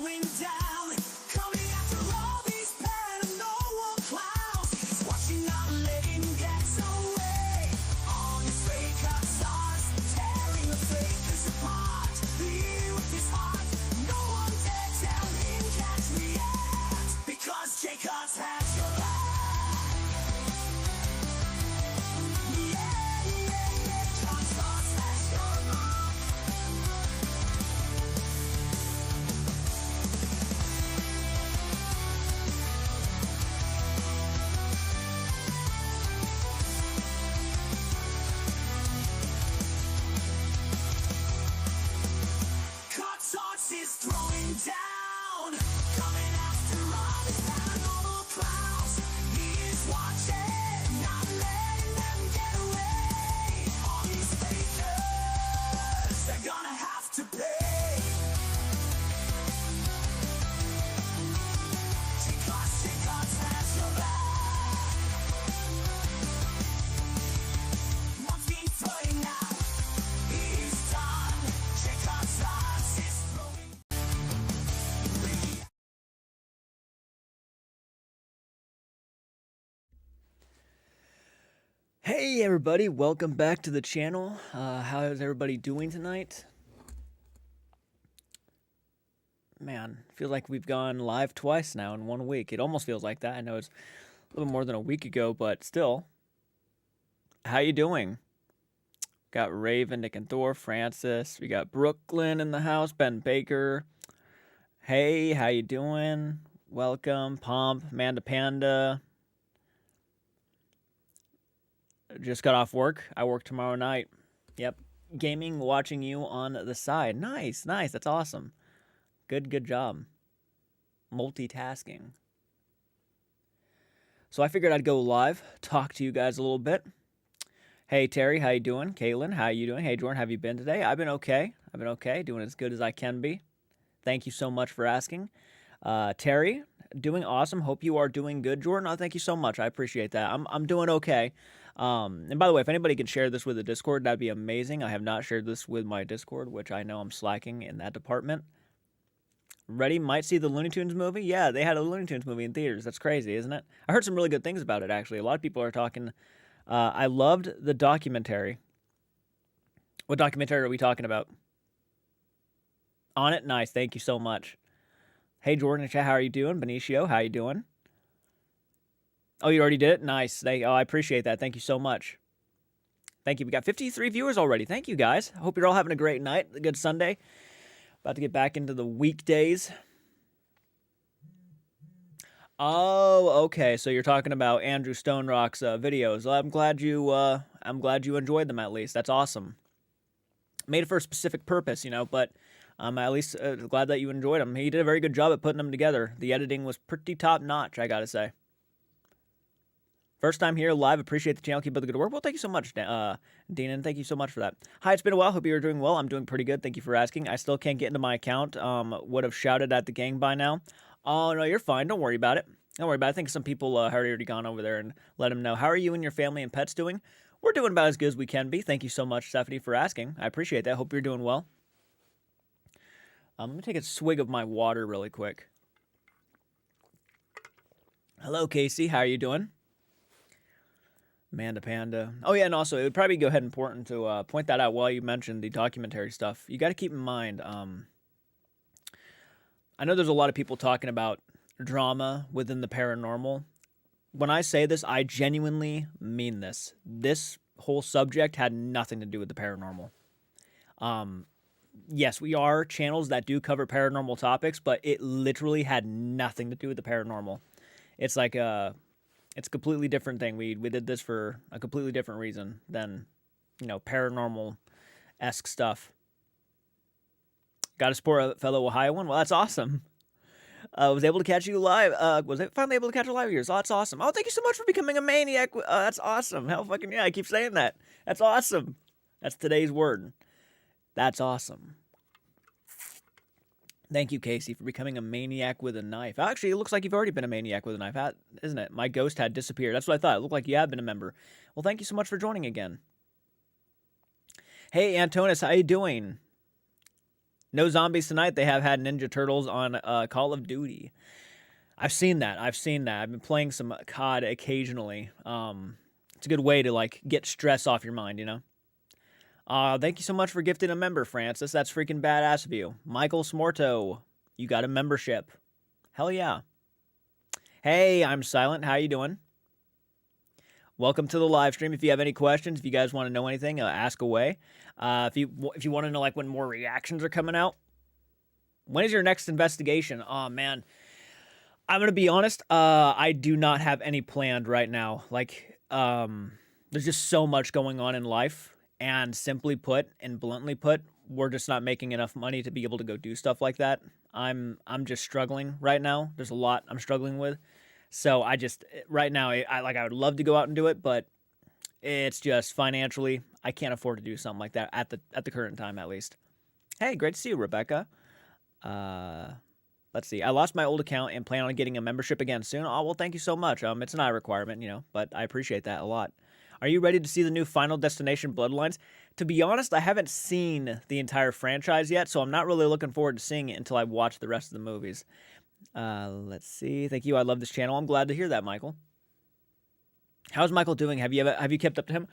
throwing down, coming after all these paranormal clowns. He's watching out, letting get away. On his fake stars, tearing the fakers apart. Lead with his heart, no one dare tell him catch me yet, because Jacobs has your back. Is throwing down, coming after all these paranormal clowns. He is watching, not letting them get away. All these fakers, they're gonna have to pay. Jacobs has your back. Once been throwing out, he's done. Jacobs is throwing. Hey everybody, welcome back to the channel. How is everybody doing tonight? Man, feels like we've gone live twice now in 1 week. It almost feels like that. I know it's a little more than a week ago, but still. How you doing? Got Raven, Nick and Thor, Francis. We got Brooklyn in the house, Ben Baker. Hey, how you doing? Welcome, Pomp, Manda Panda. Just got off work. I work tomorrow night. Yep. Gaming, watching you on the side. Nice, nice. That's awesome. Good job. Multitasking. So I figured I'd go live, talk to you guys a little bit. Hey, Terry, how you doing? Caitlin, how you doing? Hey, Jordan, how have you been today? I've been okay. Doing as good as I can be. Thank you so much for asking. Terry, doing awesome. Hope you are doing good. Jordan, oh, thank you so much. I appreciate that. I'm doing okay. And by the way, if anybody can share this with the Discord, that'd be amazing. I have not shared this with my Discord, which I know I'm slacking in that department. Ready? Might see the Looney Tunes movie? Yeah, they had a Looney Tunes movie in theaters. That's crazy, isn't it? I heard some really good things about it, actually. A lot of people are talking. I loved the documentary. What documentary are we talking about? On it? Nice. Thank you so much. Hey, Jordan and chat, how are you doing? Benicio, how you doing? Oh, you already did it? Nice. I appreciate that. Thank you so much. Thank you. We got 53 viewers already. Thank you, guys. Hope you're all having a great night, a good Sunday. About to get back into the weekdays. Oh, okay. So you're talking about Andrew Stone Rock's videos. Well, I'm glad you enjoyed them at least. That's awesome. Made it for a specific purpose, but I'm at least glad that you enjoyed them. He did a very good job at putting them together. The editing was pretty top notch, I gotta say. First time here live. Appreciate the channel. Keep up the good work. Well, thank you so much, Deanan. Thank you so much for that. Hi, it's been a while. Hope you're doing well. I'm doing pretty good. Thank you for asking. I still can't get into my account. Would have shouted at the gang by now. Oh, no, you're fine. Don't worry about it. Don't worry about it. I think some people have already gone over there and let them know. How are you and your family and pets doing? We're doing about as good as we can be. Thank you so much, Stephanie, for asking. I appreciate that. Hope you're doing well. Let me take a swig of my water really quick. Hello, Casey. How are you doing? Manda Panda. Oh, yeah, and also, it would probably go ahead and important to point that out while you mentioned the documentary stuff. You got to keep in mind, I know there's a lot of people talking about drama within the paranormal. When I say this, I genuinely mean this. This whole subject had nothing to do with the paranormal. Yes, we are channels that do cover paranormal topics, but it literally had nothing to do with the paranormal. It's like it's a completely different thing. We did this for a completely different reason than, paranormal-esque stuff. Got to support a fellow Ohioan? Well, that's awesome. Was able to catch you live. Was it finally able to catch you live here? So that's awesome. Oh, thank you so much for becoming a maniac. That's awesome. Hell fucking yeah, I keep saying that. That's awesome. That's today's word. That's awesome. Thank you, Casey, for becoming a maniac with a knife. Actually, it looks like you've already been a maniac with a knife, isn't it? My ghost had disappeared. That's what I thought. It looked like you have been a member. Well, thank you so much for joining again. Hey, Antonis, how you doing? No zombies tonight. They have had Ninja Turtles on Call of Duty. I've seen that. I've been playing some COD occasionally. It's a good way to like get stress off your mind, you know. Thank you so much for gifting a member, Francis. That's freaking badass of you. Michael Smorto, you got a membership. Hell yeah. Hey, I'm Silent. How you doing? Welcome to the live stream. If you have any questions, if you guys want to know anything, ask away. If you want to know like when more reactions are coming out, when is your next investigation? Oh man, I'm gonna be honest. I do not have any planned right now. Like, there's just so much going on in life, and simply put, and bluntly put, we're just not making enough money to be able to go do stuff like that. I'm just struggling right now. There's a lot I'm struggling with. So I just right now I would love to go out and do it, but it's just financially I can't afford to do something like that at the current time at least. Hey, great to see you, Rebecca. Let's see. I lost my old account and plan on getting a membership again soon. Oh well, thank you so much. It's not a requirement, you know, but I appreciate that a lot. Are you ready to see the new Final Destination Bloodlines? To be honest, I haven't seen the entire franchise yet, so I'm not really looking forward to seeing it until I watch the rest of the movies. Let's see. Thank you. I love this channel. I'm glad to hear that, Michael. How's Michael doing? Have you kept up to him?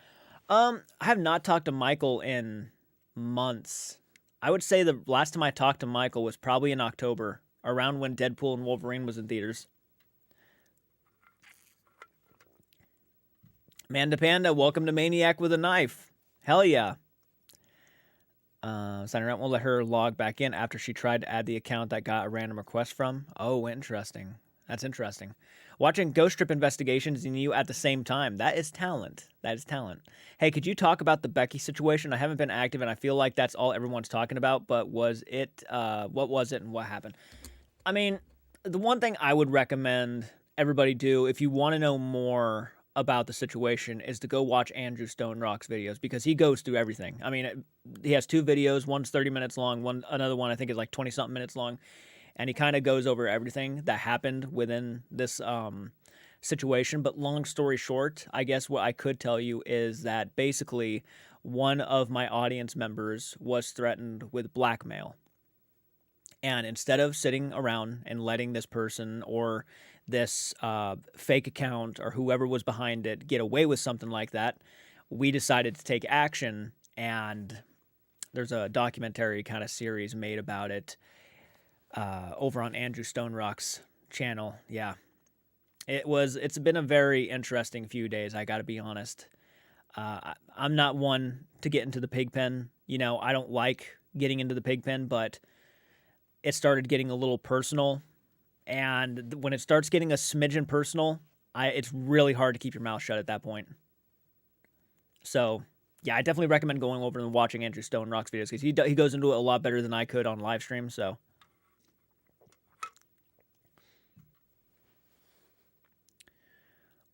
I have not talked to Michael in months. I would say the last time I talked to Michael was probably in October, around when Deadpool and Wolverine was in theaters. Manda Panda, welcome to Maniac with a Knife. Hell yeah. Signing out won't let her log back in after she tried to add the account that got a random request from. Oh, interesting. That's interesting. Watching Ghost Trip investigations and you at the same time. That is talent. That is talent. Hey, could you talk about the Becky situation? I haven't been active and I feel like that's all everyone's talking about, but was it, what was it and what happened? I mean, the one thing I would recommend everybody do if you want to know more about the situation is to go watch Andrew Stone Rock's videos because he goes through everything. I mean, he has two videos. One's 30 minutes long. Another one I think is like 20 something minutes long, and he kind of goes over everything that happened within this situation. But long story short, I guess what I could tell you is that basically one of my audience members was threatened with blackmail. And instead of sitting around and letting this person or this fake account or whoever was behind it get away with something like that, we decided to take action. And there's a documentary kind of series made about it over on Andrew Stone Rock's channel. Yeah, it's been a very interesting few days. I got to be honest. I'm not one to get into the pig pen. You know, I don't like getting into the pig pen, but it started getting a little personal. And when it starts getting a smidgen personal, it's really hard to keep your mouth shut at that point. So, yeah, I definitely recommend going over and watching Andrew Stone Rock's videos because he goes into it a lot better than I could on live stream. So,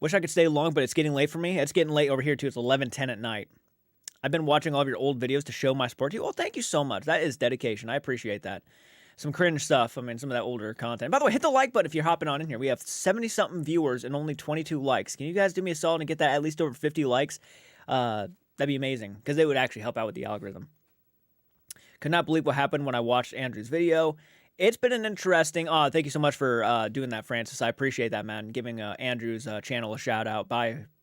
wish I could stay long, but it's getting late for me. It's getting late over here too. It's 11:10 at night. I've been watching all of your old videos to show my support to you. Well, thank you so much. That is dedication. I appreciate that. Some cringe stuff. I mean, some of that older content. By the way, hit the like button if you're hopping on in here. We have 70-something viewers and only 22 likes. Can you guys do me a solid and get that at least over 50 likes? That'd be amazing because it would actually help out with the algorithm. Could not believe what happened when I watched Andrew's video. It's been an interesting... thank you so much for doing that, Francis. I appreciate that, man. Giving Andrew's channel a shout out.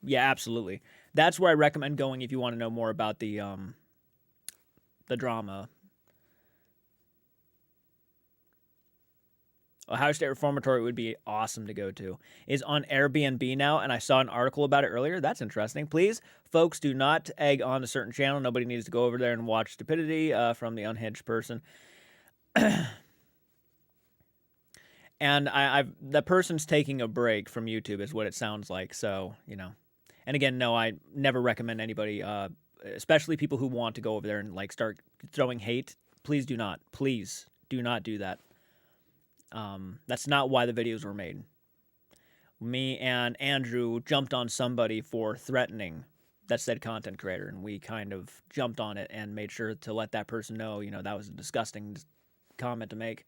Yeah, absolutely. That's where I recommend going if you want to know more about the drama. Ohio State Reformatory would be awesome to go to. Is on Airbnb now, and I saw an article about it earlier. That's interesting. Please, folks, do not egg on a certain channel. Nobody needs to go over there and watch stupidity from the unhinged person. And the person's taking a break from YouTube is what it sounds like. So, you know. And again, no, I never recommend anybody, especially people who want to go over there and like start throwing hate. Please do not. Please do not do that. That's not why the videos were made. Me and Andrew jumped on somebody for threatening that said content creator, and we kind of jumped on it and made sure to let that person know, you know, that was a disgusting comment to make.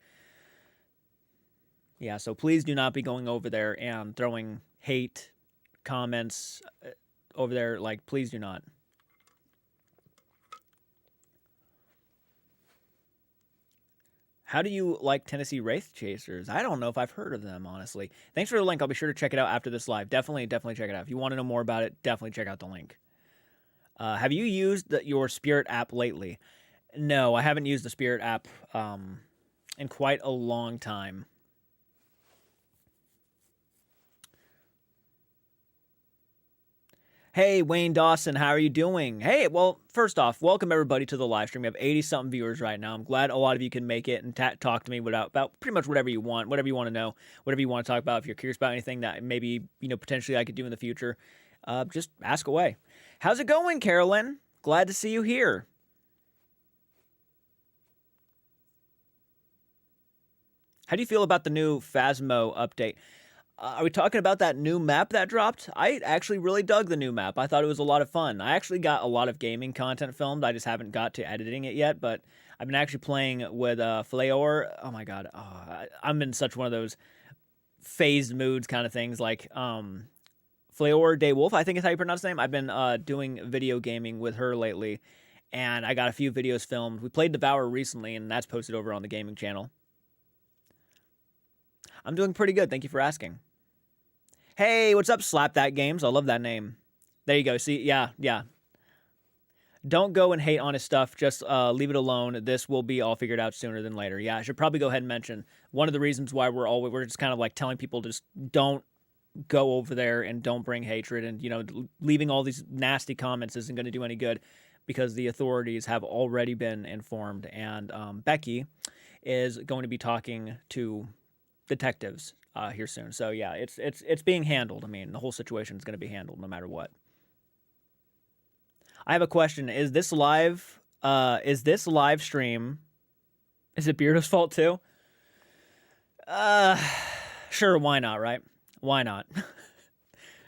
Yeah, so please do not be going over there and throwing hate comments over there. Like, please do not. How do you like Tennessee Wraith Chasers? I don't know if I've heard of them, honestly. Thanks for the link. I'll be sure to check it out after this live. Definitely check it out. If you want to know more about it, definitely check out the link. Have you used your Spirit app lately? No, I haven't used the Spirit app in quite a long time. Hey, Wayne Dawson, how are you doing? Hey, well, first off, welcome everybody to the live stream. We have 80-something viewers right now. I'm glad a lot of you can make it and talk to me about pretty much whatever you want to know, whatever you want to talk about. If you're curious about anything that maybe, potentially I could do in the future, just ask away. How's it going, Carolyn? Glad to see you here. How do you feel about the new Phasmo update? Are we talking about that new map that dropped? I actually really dug the new map. I thought it was a lot of fun. I actually got a lot of gaming content filmed. I just haven't got to editing it yet, but I've been actually playing with Flaor. Oh my god. I'm in such one of those phased moods kind of things like Flaor Day Wolf, I think is how you pronounce his name. I've been doing video gaming with her lately, and I got a few videos filmed. We played Devour recently, and that's posted over on the gaming channel. I'm doing pretty good. Thank you for asking. Hey, what's up, Slap That Games? I love that name. There you go. See, yeah. Don't go and hate on his stuff. Just leave it alone. This will be all figured out sooner than later. Yeah, I should probably go ahead and mention one of the reasons why we're just kind of like telling people just don't go over there and don't bring hatred, and leaving all these nasty comments isn't going to do any good because the authorities have already been informed, and Becky is going to be talking to detectives here soon. So yeah, it's being handled. I mean, the whole situation is going to be handled no matter what. I have a question. Is this live stream? Is it Beardo's fault too? Sure. Why not? Right? Why not?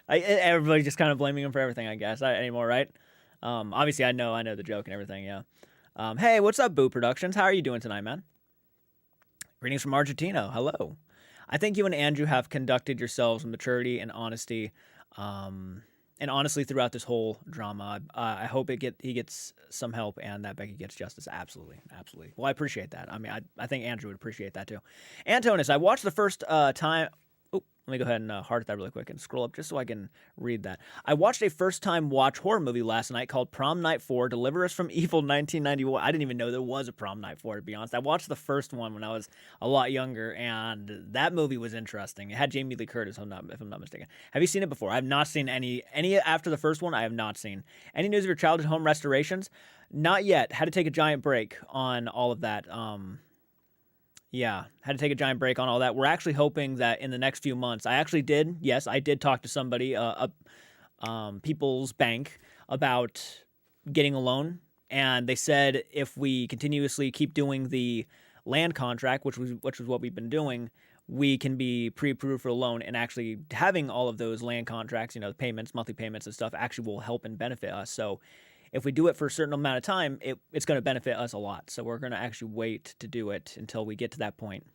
Everybody's just kind of blaming him for everything, I guess. Anymore, right? Obviously, I know the joke and everything. Yeah. Hey, what's up, Boo Productions? How are you doing tonight, man? Greetings from Argentina. Hello. I think you and Andrew have conducted yourselves with maturity and honesty, and honestly throughout this whole drama. I hope he gets some help and that Becky gets justice. Absolutely. Well, I appreciate that. I mean, I think Andrew would appreciate that too. Antonis, I watched the first time. Let me go ahead and heart that really quick and scroll up just so I can read that. I watched a first-time watch horror movie last night called Prom Night 4, Deliver Us from Evil 1991. I didn't even know there was a Prom Night 4, to be honest. I watched the first one when I was a lot younger, and that movie was interesting. It had Jamie Lee Curtis, if I'm not mistaken. Have you seen it before? I have not seen any after the first one. I have not seen. Any news of your childhood home restorations? Not yet. Had to take a giant break on all of that. Yeah, had to take a giant break on all that. We're actually hoping that in the next few months, I did talk to somebody, People's Bank, about getting a loan, and they said if we continuously keep doing the land contract, which was what we've been doing, we can be pre-approved for a loan, and actually having all of those land contracts, the payments, monthly payments and stuff, actually will help and benefit us. So if we do it for a certain amount of time, it's going to benefit us a lot. So we're going to actually wait to do it until we get to that point.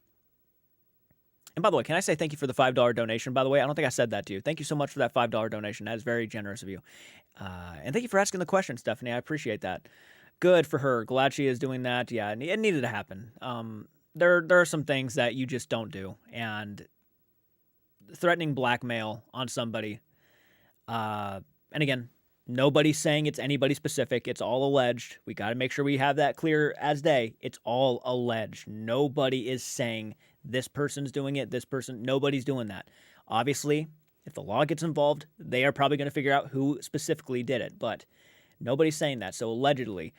And by the way, can I say thank you for the $5 donation, by the way? I don't think I said that to you. Thank you so much for that $5 donation. That is very generous of you. And thank you for asking the question, Stephanie. I appreciate that. Good for her. Glad she is doing that. Yeah, it needed to happen. There are some things that you just don't do. And threatening blackmail on somebody. And again, nobody's saying it's anybody specific. It's all alleged. We got to make sure we have that clear as day. It's all alleged. Nobody is saying this person's doing it, this person. Nobody's doing that. Obviously, if the law gets involved, they are probably going to figure out who specifically did it. But nobody's saying that. So allegedly,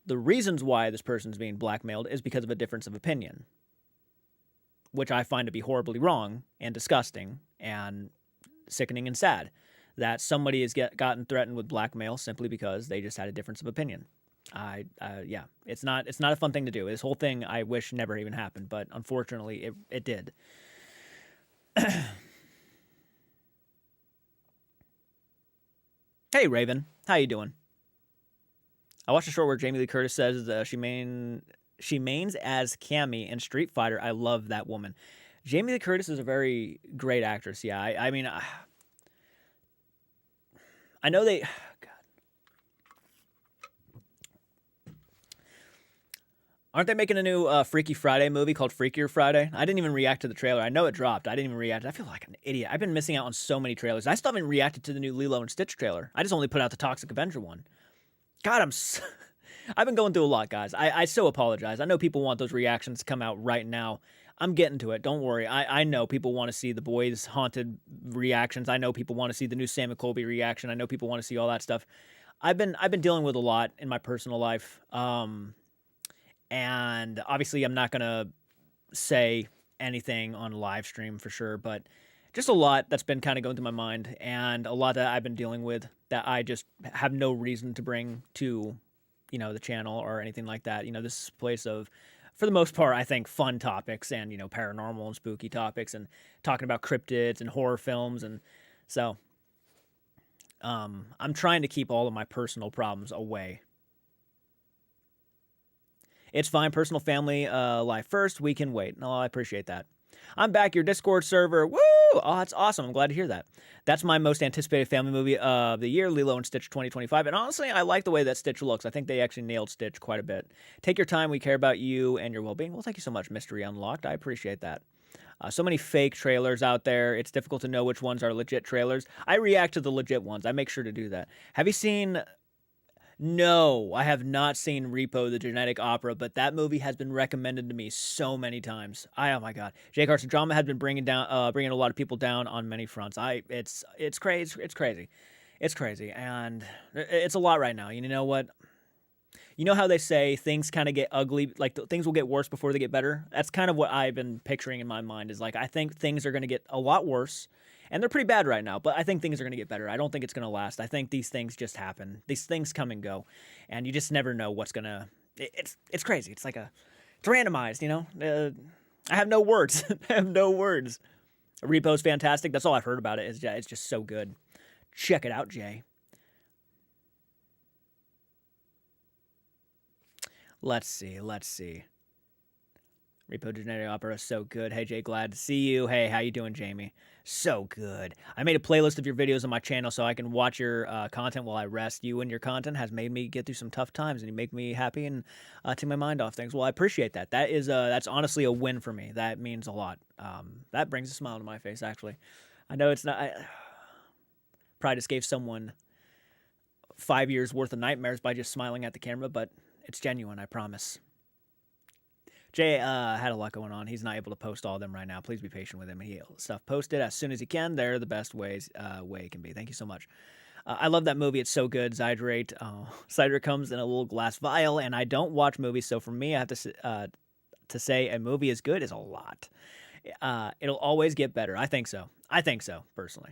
the reasons why this person's being blackmailed is because of a difference of opinion, which I find to be horribly wrong and disgusting and sickening and sad. That somebody has gotten threatened with blackmail simply because they just had a difference of opinion. Yeah, it's not a fun thing to do. This whole thing I wish never even happened, but unfortunately it did. Hey Raven, how you doing? I watched a short where Jamie Lee Curtis says she mains as Cammy in Street Fighter. I love that woman. Jamie Lee Curtis is a very great actress. Yeah, I mean. I know they. God. Aren't they making a new Freaky Friday movie called Freakier Friday? I didn't even react to the trailer. I know it dropped. I didn't even react. I feel like an idiot. I've been missing out on so many trailers. I still haven't reacted to the new Lilo and Stitch trailer. I just only put out the Toxic Avenger one. God, I've been going through a lot, guys. I so apologize. I know people want those reactions to come out right now. I'm getting to it. Don't worry. I know people want to see the Boys Haunted reactions. I know people want to see the new Sam and Colby reaction. I know people want to see all that stuff. I've been dealing with a lot in my personal life. And obviously I'm not gonna say anything on live stream for sure, but just a lot that's been kind of going through my mind, and a lot that I've been dealing with that I just have no reason to bring to, the channel or anything like that. This is a place of, for the most part, I think fun topics and paranormal and spooky topics and talking about cryptids and horror films, and so I'm trying to keep all of my personal problems away. It's fine. Personal family life first. We can wait. No, I appreciate that. I'm back. Your Discord server. Woo! Oh, that's awesome. I'm glad to hear that. That's my most anticipated family movie of the year, Lilo and Stitch 2025. And honestly, I like the way that Stitch looks. I think they actually nailed Stitch quite a bit. Take your time. We care about you and your well-being. Well, thank you so much, Mystery Unlocked. I appreciate that. So many fake trailers out there. It's difficult to know which ones are legit trailers. I react to the legit ones. I make sure to do that. Have you seen No, I have not seen Repo the Genetic Opera, but that movie has been recommended to me so many times. Oh my god, Jake Carson drama has been bringing a lot of people down on many fronts. It's crazy, it's crazy, and it's a lot right now. You know what? You know how they say things kind of get ugly, like things will get worse before they get better? That's kind of what I've been picturing in my mind, is like I think things are going to get a lot worse, and they're pretty bad right now, but I think things are going to get better. I don't think it's going to last. I think these things just happen. These things come and go, and you just never know what's going to it's crazy. It's randomized, I have no words. I have no words. Repo's fantastic. That's all I've heard about it. It's just so good. Check it out, Jay. Let's see. Repo Genetic Opera, so good. Hey, Jay, glad to see you. Hey, how you doing, Jamie? So good. I made a playlist of your videos on my channel so I can watch your content while I rest. You and your content has made me get through some tough times, and you make me happy and take my mind off things. Well, I appreciate that. That's honestly a win for me. That means a lot. That brings a smile to my face, actually. I know it's not. I probably just gave someone 5 years worth of nightmares by just smiling at the camera, but it's genuine, I promise. Jay had a lot going on. He's not able to post all of them right now. Please be patient with him. He'll stuff posted as soon as he can. They're the best way it can be. Thank you so much. I love that movie. It's so good. Zydrate. Cider comes in a little glass vial, and I don't watch movies, so for me, I have to say a movie is good is a lot. It'll always get better. I think so. Personally.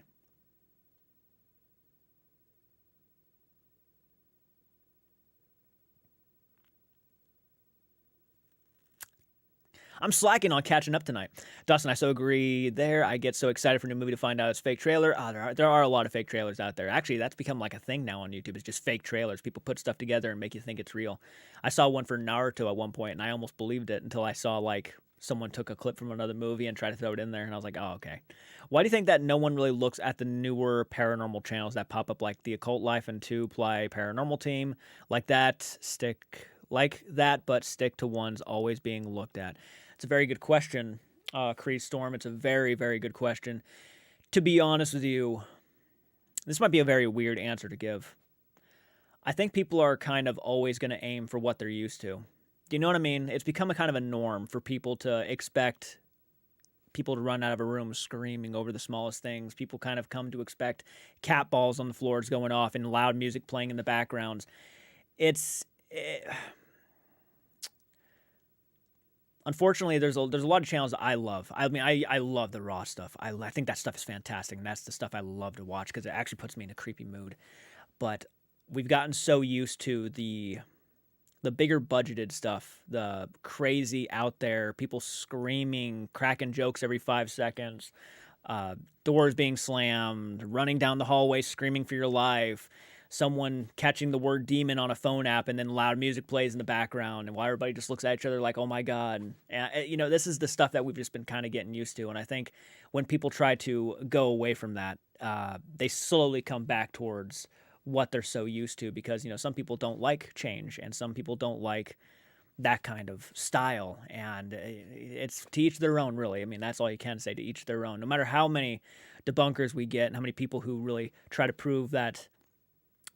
I'm slacking on catching up tonight. Dustin, I so agree there. I get so excited for a new movie to find out it's fake trailer. There are a lot of fake trailers out there. Actually, that's become like a thing now on YouTube. It's just fake trailers. People put stuff together and make you think it's real. I saw one for Naruto at one point, and I almost believed it until I saw like someone took a clip from another movie and tried to throw it in there, and I was like, oh, okay. Why do you think that no one really looks at the newer paranormal channels that pop up, like the Occult Life and Two Ply Paranormal Team, but stick to ones always being looked at? It's a very good question, Cree Storm. It's a very, very good question. To be honest with you, this might be a very weird answer to give. I think people are kind of always going to aim for what they're used to. Do you know what I mean? It's become a kind of a norm for people to expect people to run out of a room screaming over the smallest things. People kind of come to expect cat balls on the floors going off and loud music playing in the backgrounds. Unfortunately, there's a lot of channels that I love. I mean, I love the raw stuff. I think that stuff is fantastic, and that's the stuff I love to watch because it actually puts me in a creepy mood. But we've gotten so used to the bigger budgeted stuff, the crazy out there, people screaming, cracking jokes every 5 seconds, doors being slammed, running down the hallway screaming for your life, someone catching the word demon on a phone app, and then loud music plays in the background, and why everybody just looks at each other like, oh my God. And, this is the stuff that we've just been kind of getting used to. And I think when people try to go away from that, they slowly come back towards what they're so used to, because, some people don't like change, and some people don't like that kind of style, and it's to each their own, really. I mean, that's all you can say, to each their own. No matter how many debunkers we get and how many people who really try to prove that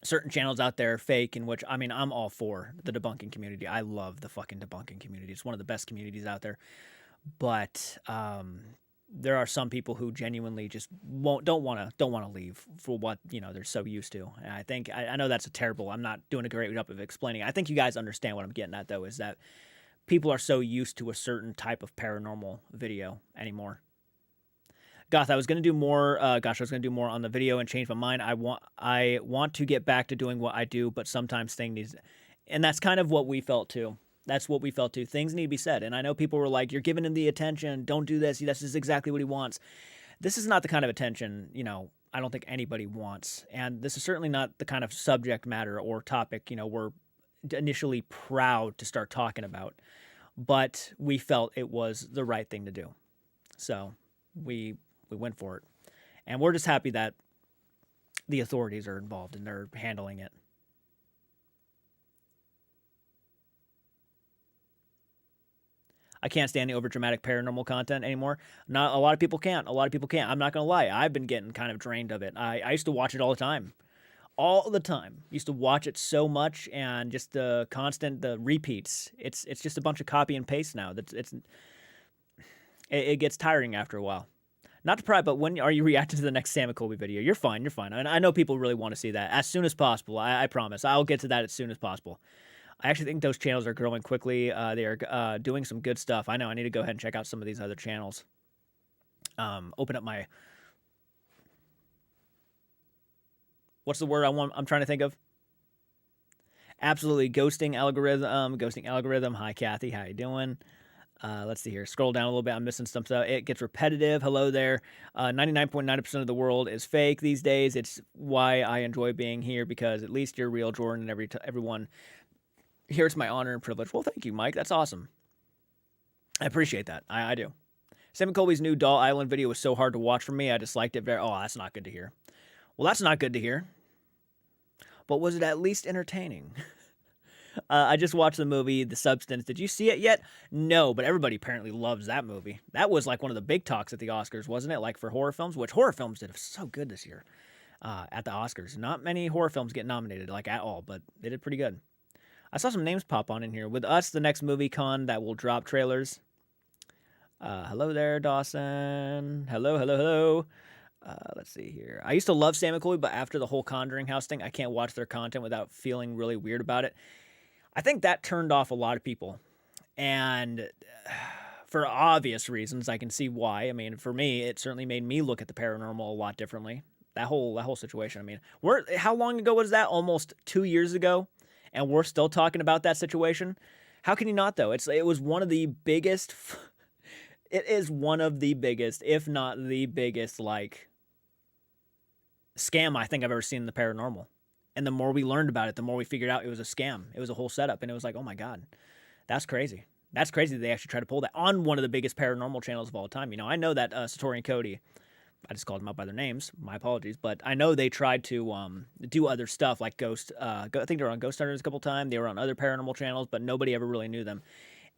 certain channels out there are fake, in which, I mean, I'm all for the debunking community. I love the fucking debunking community. It's one of the best communities out there. But there are some people who genuinely just don't want to leave for what, they're so used to. And I think I know that's a terrible. I'm not doing a great job of explaining. I think you guys understand what I'm getting at, though, is that people are so used to a certain type of paranormal video anymore. Goth, I was gonna do more. Gosh, I was gonna do more on the video and change my mind. I want to get back to doing what I do, but sometimes things needs, and that's kind of what we felt too. That's what we felt too. Things need to be said, and I know people were like, "You're giving him the attention. Don't do this. This is exactly what he wants." This is not the kind of attention, I don't think anybody wants, and this is certainly not the kind of subject matter or topic, we're initially proud to start talking about. But we felt it was the right thing to do, so we went for it, and we're just happy that the authorities are involved and they're handling it. I can't stand the overdramatic paranormal content anymore. Not a lot of people can't. A lot of people can't. I'm not gonna lie. I've been getting kind of drained of it. I used to watch it all the time, all the time. Used to watch it so much, and just the repeats. It's just a bunch of copy and paste now. It gets tiring after a while. Not to pry, but when are you reacting to the next Sam and Colby video? You're fine. You're fine. And I know people really want to see that as soon as possible. I promise. I'll get to that as soon as possible. I actually think those channels are growing quickly. They are doing some good stuff. I know. I need to go ahead and check out some of these other channels. Open up my. What's the word I'm trying to think of? Absolutely, ghosting algorithm. Ghosting algorithm. Hi, Kathy. How you doing? Let's see here. Scroll down a little bit. I'm missing some stuff. It gets repetitive. Hello there. 99.9% of the world is fake these days. It's why I enjoy being here, because at least you're real, Jordan, and everyone here. It's my honor and privilege. Well, thank you, Mike. That's awesome. I appreciate that. I do. Sam and Colby's new Doll Island video was so hard to watch for me. I disliked it very. Oh, that's not good to hear. Well, that's not good to hear. But was it at least entertaining? I just watched the movie, The Substance. Did you see it yet? No, but everybody apparently loves that movie. That was like one of the big talks at the Oscars, wasn't it? Like for horror films, which horror films did so good this year at the Oscars. Not many horror films get nominated, like at all, but they did pretty good. I saw some names pop on in here. With Us, the next movie con that will drop trailers. Hello there, Dawson. Hello, hello, hello. Let's see here. I used to love Sam and Colby, but after the whole Conjuring House thing, I can't watch their content without feeling really weird about it. I think that turned off a lot of people, and for obvious reasons, I can see why. I mean, for me, it certainly made me look at the paranormal a lot differently. That whole situation. I mean, how long ago was that? Almost 2 years ago, and we're still talking about that situation. How can you not, though? It was one of the biggest. It is one of the biggest, if not the biggest, like scam I think I've ever seen in the paranormal. And the more we learned about it, the more we figured out it was a scam. It was a whole setup. And it was like, oh my God, that's crazy. That's crazy that they actually tried to pull that on one of the biggest paranormal channels of all time. I know that Satori and Cody, I just called them out by their names. My apologies. But I know they tried to do other stuff like Ghost. I think they were on Ghost Hunters a couple times. They were on other paranormal channels, but nobody ever really knew them.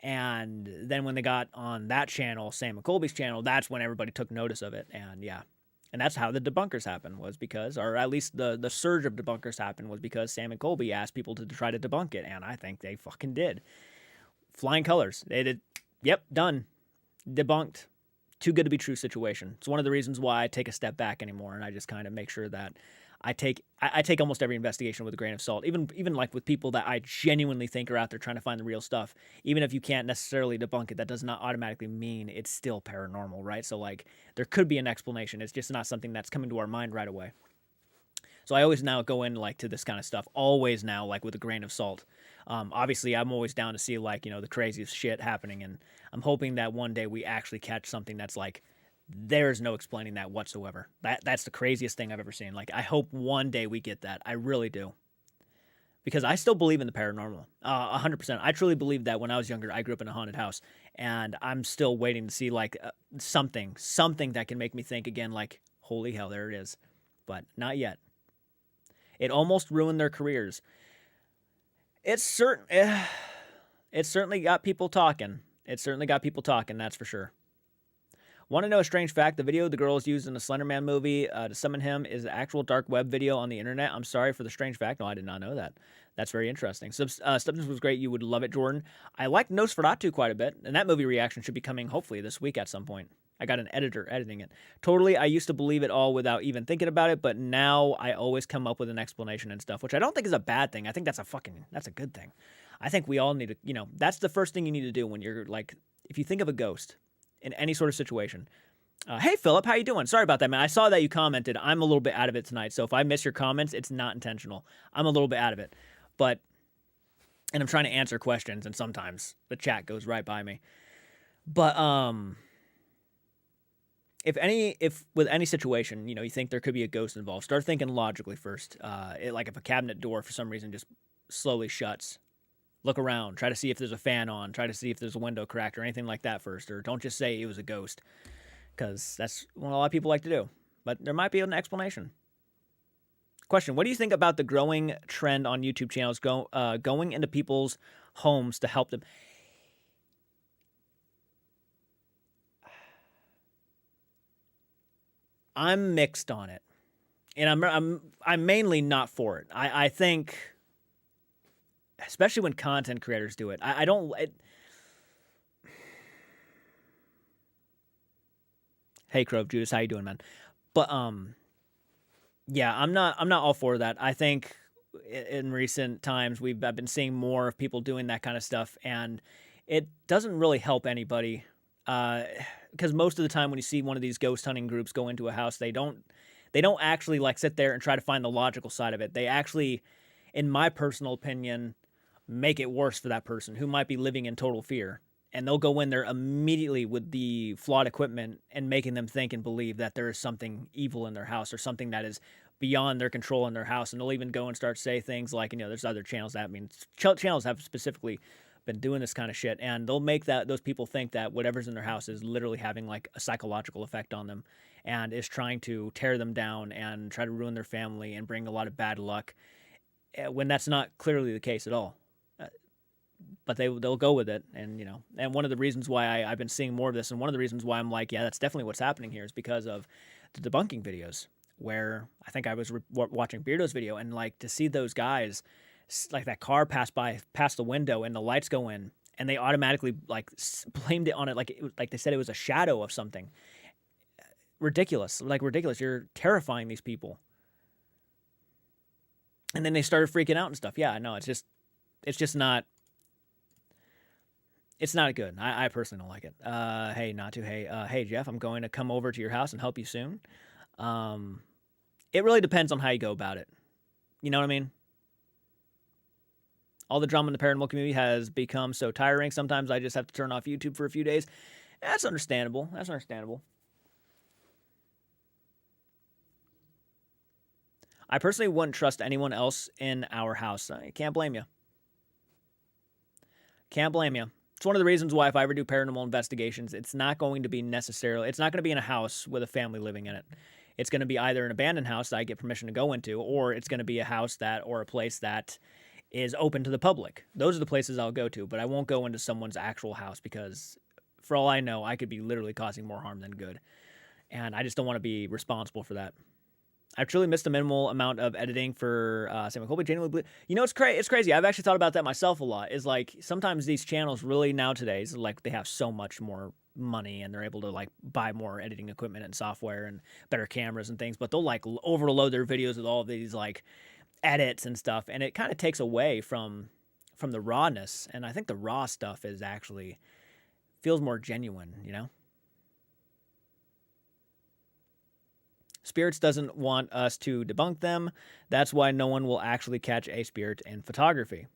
And then when they got on that channel, Sam and Colby's channel, that's when everybody took notice of it. And yeah. And that's how the debunkers happened, was because, or at least the surge of debunkers happened, was because Sam and Colby asked people to try to debunk it, and I think they fucking did. Flying colors. They did. Yep, done. Debunked. Too good to be true situation. It's one of the reasons why I take a step back anymore, and I just kind of make sure that I take almost every investigation with a grain of salt, even like with people that I genuinely think are out there trying to find the real stuff. Even if you can't necessarily debunk it, that does not automatically mean it's still paranormal, right? So like there could be an explanation. It's just not something that's coming to our mind right away. So I always now go in like to this kind of stuff, always now like with a grain of salt. Obviously, I'm always down to see like the craziest shit happening, and I'm hoping that one day we actually catch something that's like, there's no explaining that whatsoever. That's the craziest thing I've ever seen. Like, I hope one day we get that. I really do. Because I still believe in the paranormal. 100%. I truly believe that when I was younger, I grew up in a haunted house. And I'm still waiting to see, like, something that can make me think again, like, holy hell, there it is. But not yet. It almost ruined their careers. It's certain... It's certainly got people talking. That's for sure. Want to know a strange fact? The video the girls used in the Slenderman movie to summon him is an actual dark web video on the internet. I'm sorry for the strange fact. No, I did not know that. That's very interesting. Substance was great. You would love it, Jordan. I liked Nosferatu quite a bit, and that movie reaction should be coming hopefully this week at some point. I got an editor editing it. Totally, I used to believe it all without even thinking about it, but now I always come up with an explanation and stuff, which I don't think is a bad thing. I think that's a good thing. I think we all need to, that's the first thing you need to do when you're like, if you think of a ghost in any sort of situation. Hey, Philip, how you doing? Sorry about that, man. I saw that you commented. I'm a little bit out of it tonight, so if I miss your comments, it's not intentional. I'm a little bit out of it, and I'm trying to answer questions, and sometimes the chat goes right by me. But if with any situation, you think there could be a ghost involved, start thinking logically first. Like if a cabinet door for some reason just slowly shuts, look around, try to see if there's a fan on, try to see if there's a window cracked or anything like that first, or don't just say it was a ghost, because that's what a lot of people like to do. But there might be an explanation. Question: what do you think about the growing trend on YouTube channels going into people's homes to help them? I'm mixed on it, and I'm mainly not for it. I think, especially when content creators do it, I don't. Hey, Crove Judas, how you doing, man? But yeah, I'm not all for that. I think in recent times I've been seeing more of people doing that kind of stuff, and it doesn't really help anybody. Because most of the time when you see one of these ghost hunting groups go into a house, they don't actually like sit there and try to find the logical side of it. They actually, in my personal opinion, make it worse for that person who might be living in total fear. And they'll go in there immediately with the flawed equipment and making them think and believe that there is something evil in their house or something that is beyond their control in their house. And they'll even go and start say things like, there's other channels channels have specifically been doing this kind of shit, and they'll make those people think that whatever's in their house is literally having like a psychological effect on them and is trying to tear them down and try to ruin their family and bring a lot of bad luck, when that's not clearly the case at all. But they'll go with it, and and one of the reasons why I've been seeing more of this, and one of the reasons why I'm like, yeah, that's definitely what's happening here, is because of the debunking videos, where I think I was watching Beardo's video, and like to see those guys, like that car past the window and the lights go in, and they automatically like blamed it on it, like they said it was a shadow of something. Ridiculous. You're terrifying these people. And then they started freaking out and stuff. Yeah, no, it's just not. It's not good. I personally don't like it. Hey, not to. Hey, Jeff, I'm going to come over to your house and help you soon. It really depends on how you go about it. You know what I mean? All the drama in the paranormal community has become so tiring. Sometimes I just have to turn off YouTube for a few days. That's understandable. I personally wouldn't trust anyone else in our house. I can't blame you. It's one of the reasons why if I ever do paranormal investigations, it's not going to be in a house with a family living in it. It's going to be either an abandoned house that I get permission to go into, or it's going to be a house or a place that is open to the public. Those are the places I'll go to, but I won't go into someone's actual house, because for all I know, I could be literally causing more harm than good. And I just don't want to be responsible for that. I've truly missed the minimal amount of editing for Sam McColby. Genuinely, it's crazy. I've actually thought about that myself a lot. Is like sometimes these channels really nowadays, like they have so much more money and they're able to like buy more editing equipment and software and better cameras and things, but they'll like overload their videos with all of these like edits and stuff, and it kind of takes away from the rawness. And I think the raw stuff is actually feels more genuine, Spirits doesn't want us to debunk them. That's why no one will actually catch a spirit in photography.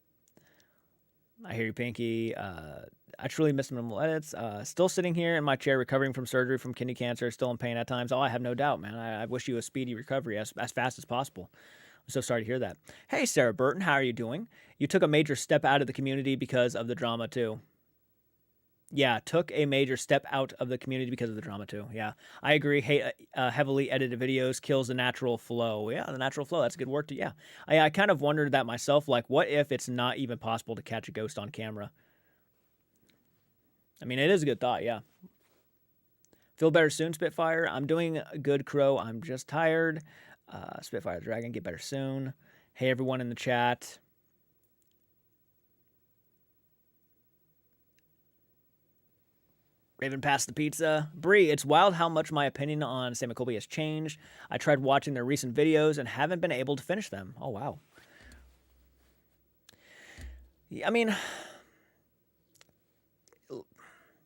I hear you, Pinky. I truly miss minimal edits. Still sitting here in my chair recovering from surgery from kidney cancer, still in pain at times. Oh, I have no doubt, man. I wish you a speedy recovery as fast as possible. I'm so sorry to hear that. Hey, Sarah Burton, how are you doing? You took a major step out of the community because of the drama, too. Yeah, took a major step out of the community because of the drama, too. Yeah, I agree. Hey, heavily edited videos kills the natural flow. Yeah, the natural flow. That's a good word, too. Yeah, I kind of wondered that myself. Like, what if it's not even possible to catch a ghost on camera? I mean, it is a good thought, yeah. Feel better soon, Spitfire. I'm doing good, Crow. I'm just tired. Spitfire Dragon, get better soon. Hey, everyone in the chat. Raven passed the pizza. Bree, it's wild how much my opinion on Sam McColby has changed. I tried watching their recent videos and haven't been able to finish them. Oh, wow. I mean,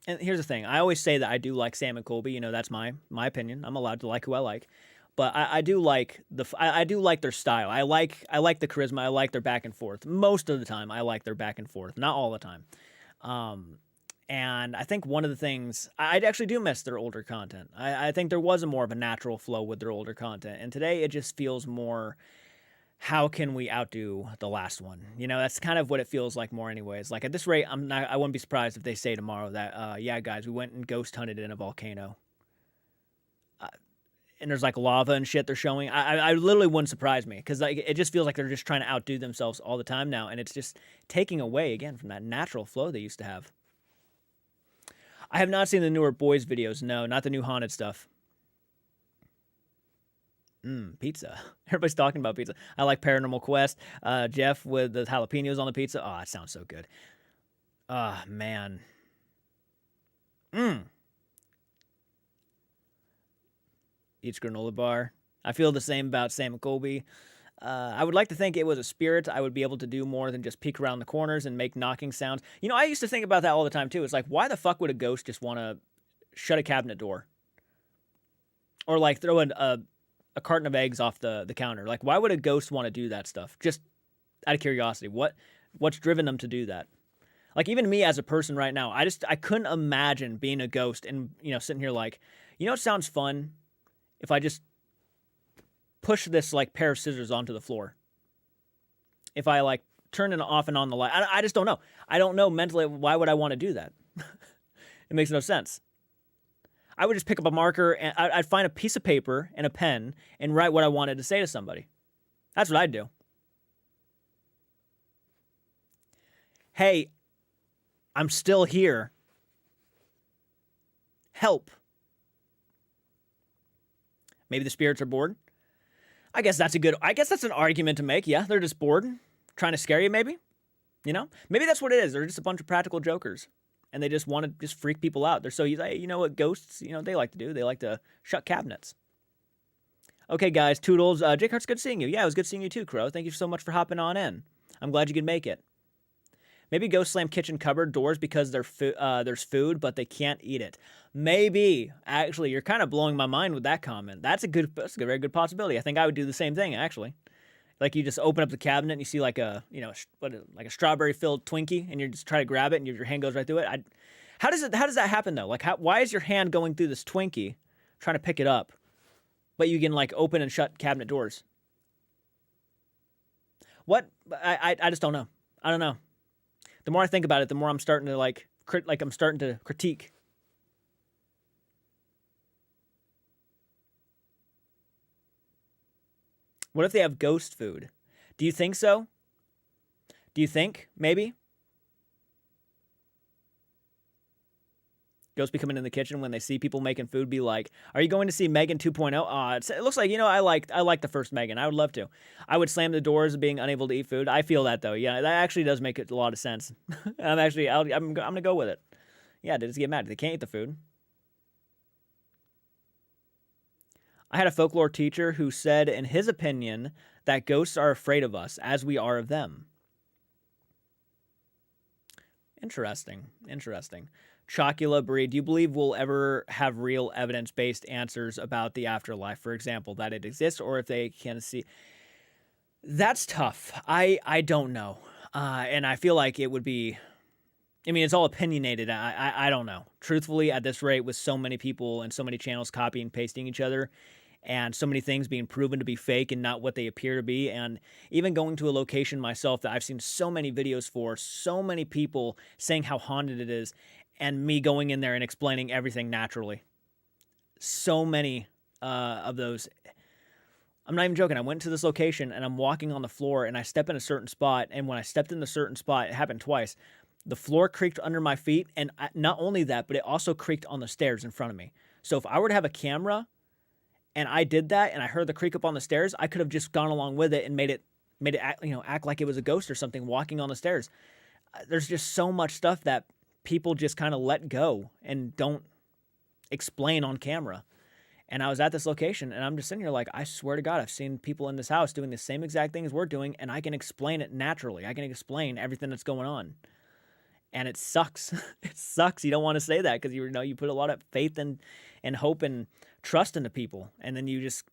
and here's the thing. I always say that I do like Sam and Colby. You know, that's my opinion. I'm allowed to like who I like, but I do like I do like their style. I like the charisma. I like their back and forth. Most of the time, I like their back and forth. Not all the time. And I think one of the things I actually do miss their older content. I think there was a more of a natural flow with their older content, and today it just feels more. How can we outdo the last one? You know, that's kind of what it feels like more anyways. Like at this rate, I wouldn't be surprised if they say tomorrow that, yeah, guys, we went and ghost hunted in a volcano. And there's like lava and shit they're showing. I literally wouldn't surprise me because like it just feels like they're just trying to outdo themselves all the time now. And it's just taking away again from that natural flow they used to have. I have not seen the newer boys videos. No, not the new haunted stuff. Pizza. Everybody's talking about pizza. I like Paranormal Quest. Jeff with the jalapenos on the pizza. Oh, it sounds so good. Ah, man. Each granola bar. I feel the same about Sam and Colby. I would like to think it was a spirit. I would be able to do more than just peek around the corners and make knocking sounds. You know, I used to think about that all the time too. It's like, why the fuck would a ghost just want to shut a cabinet door? Or like throw a carton of eggs off the counter. Like, why would a ghost want to do that stuff? Just out of curiosity. What's driven them to do that? Like, even me as a person right now, I couldn't imagine being a ghost and, you know, sitting here like, you know, it sounds fun if I just push this like pair of scissors onto the floor. If I like turn it off and on the light. I just don't know. I don't know mentally why would I want to do that? It makes no sense. I would just pick up a marker and I'd find a piece of paper and a pen and write what I wanted to say to somebody. That's what I'd do. Hey, I'm still here. Help. Maybe the spirits are bored. I guess that's an argument to make. Yeah, they're just bored, trying to scare you maybe. You know? Maybe that's what it is. They're just a bunch of practical jokers. And they just want to just freak people out. They're so you know what ghosts, you know, they like to do. They like to shut cabinets. Okay, guys, toodles. Jake Hart's good seeing you. Yeah, it was good seeing you too, Crow. Thank you so much for hopping on in. I'm glad you could make it. Maybe ghosts slam kitchen cupboard doors because there's food, but they can't eat it. Maybe. Actually, you're kind of blowing my mind with that comment. That's a very good possibility. I think I would do the same thing, actually. Like you just open up the cabinet and you see like a, you know, like a strawberry filled Twinkie and you just try to grab it and your hand goes right through it. How does that happen though? Like why is your hand going through this Twinkie trying to pick it up, but you can like open and shut cabinet doors? What? I just don't know. I don't know. The more I think about it, the more I'm starting to I'm starting to critique. What if they have ghost food? Do you think so? Do you think maybe ghosts be coming in the kitchen when they see people making food? Be like, "Are you going to see Megan 2.0?" It looks like, you know, I like the first Megan. I would love to. I would slam the doors of being unable to eat food. I feel that though. Yeah, that actually does make a lot of sense. I'm gonna go with it. Yeah, they just get mad. They can't eat the food. I had a folklore teacher who said, in his opinion, that ghosts are afraid of us as we are of them. Interesting. Chocula Breed, do you believe we'll ever have real evidence-based answers about the afterlife? For example, that it exists or if they can see... That's tough. I don't know. And I feel like it would be... I mean, it's all opinionated. I don't know. Truthfully, at this rate, with so many people and so many channels copying and pasting each other, and so many things being proven to be fake and not what they appear to be, and even going to a location myself that I've seen so many videos for, so many people saying how haunted it is, and me going in there and explaining everything naturally. So many of those. I'm not even joking. I went to this location, and I'm walking on the floor, and I step in a certain spot, and when I stepped in the certain spot, it happened twice. The floor creaked under my feet, and not only that, but it also creaked on the stairs in front of me. So if I were to have a camera and I did that and I heard the creak up on the stairs, I could have just gone along with it and made it act like it was a ghost or something walking on the stairs. There's just so much stuff that people just kind of let go and don't explain on camera. And I was at this location and I'm just sitting here like, I swear to God, I've seen people in this house doing the same exact things we're doing, and I can explain it naturally. I can explain everything that's going on. And it sucks. It sucks. You don't want to say that because you put a lot of faith and hope and trust into people, and then you just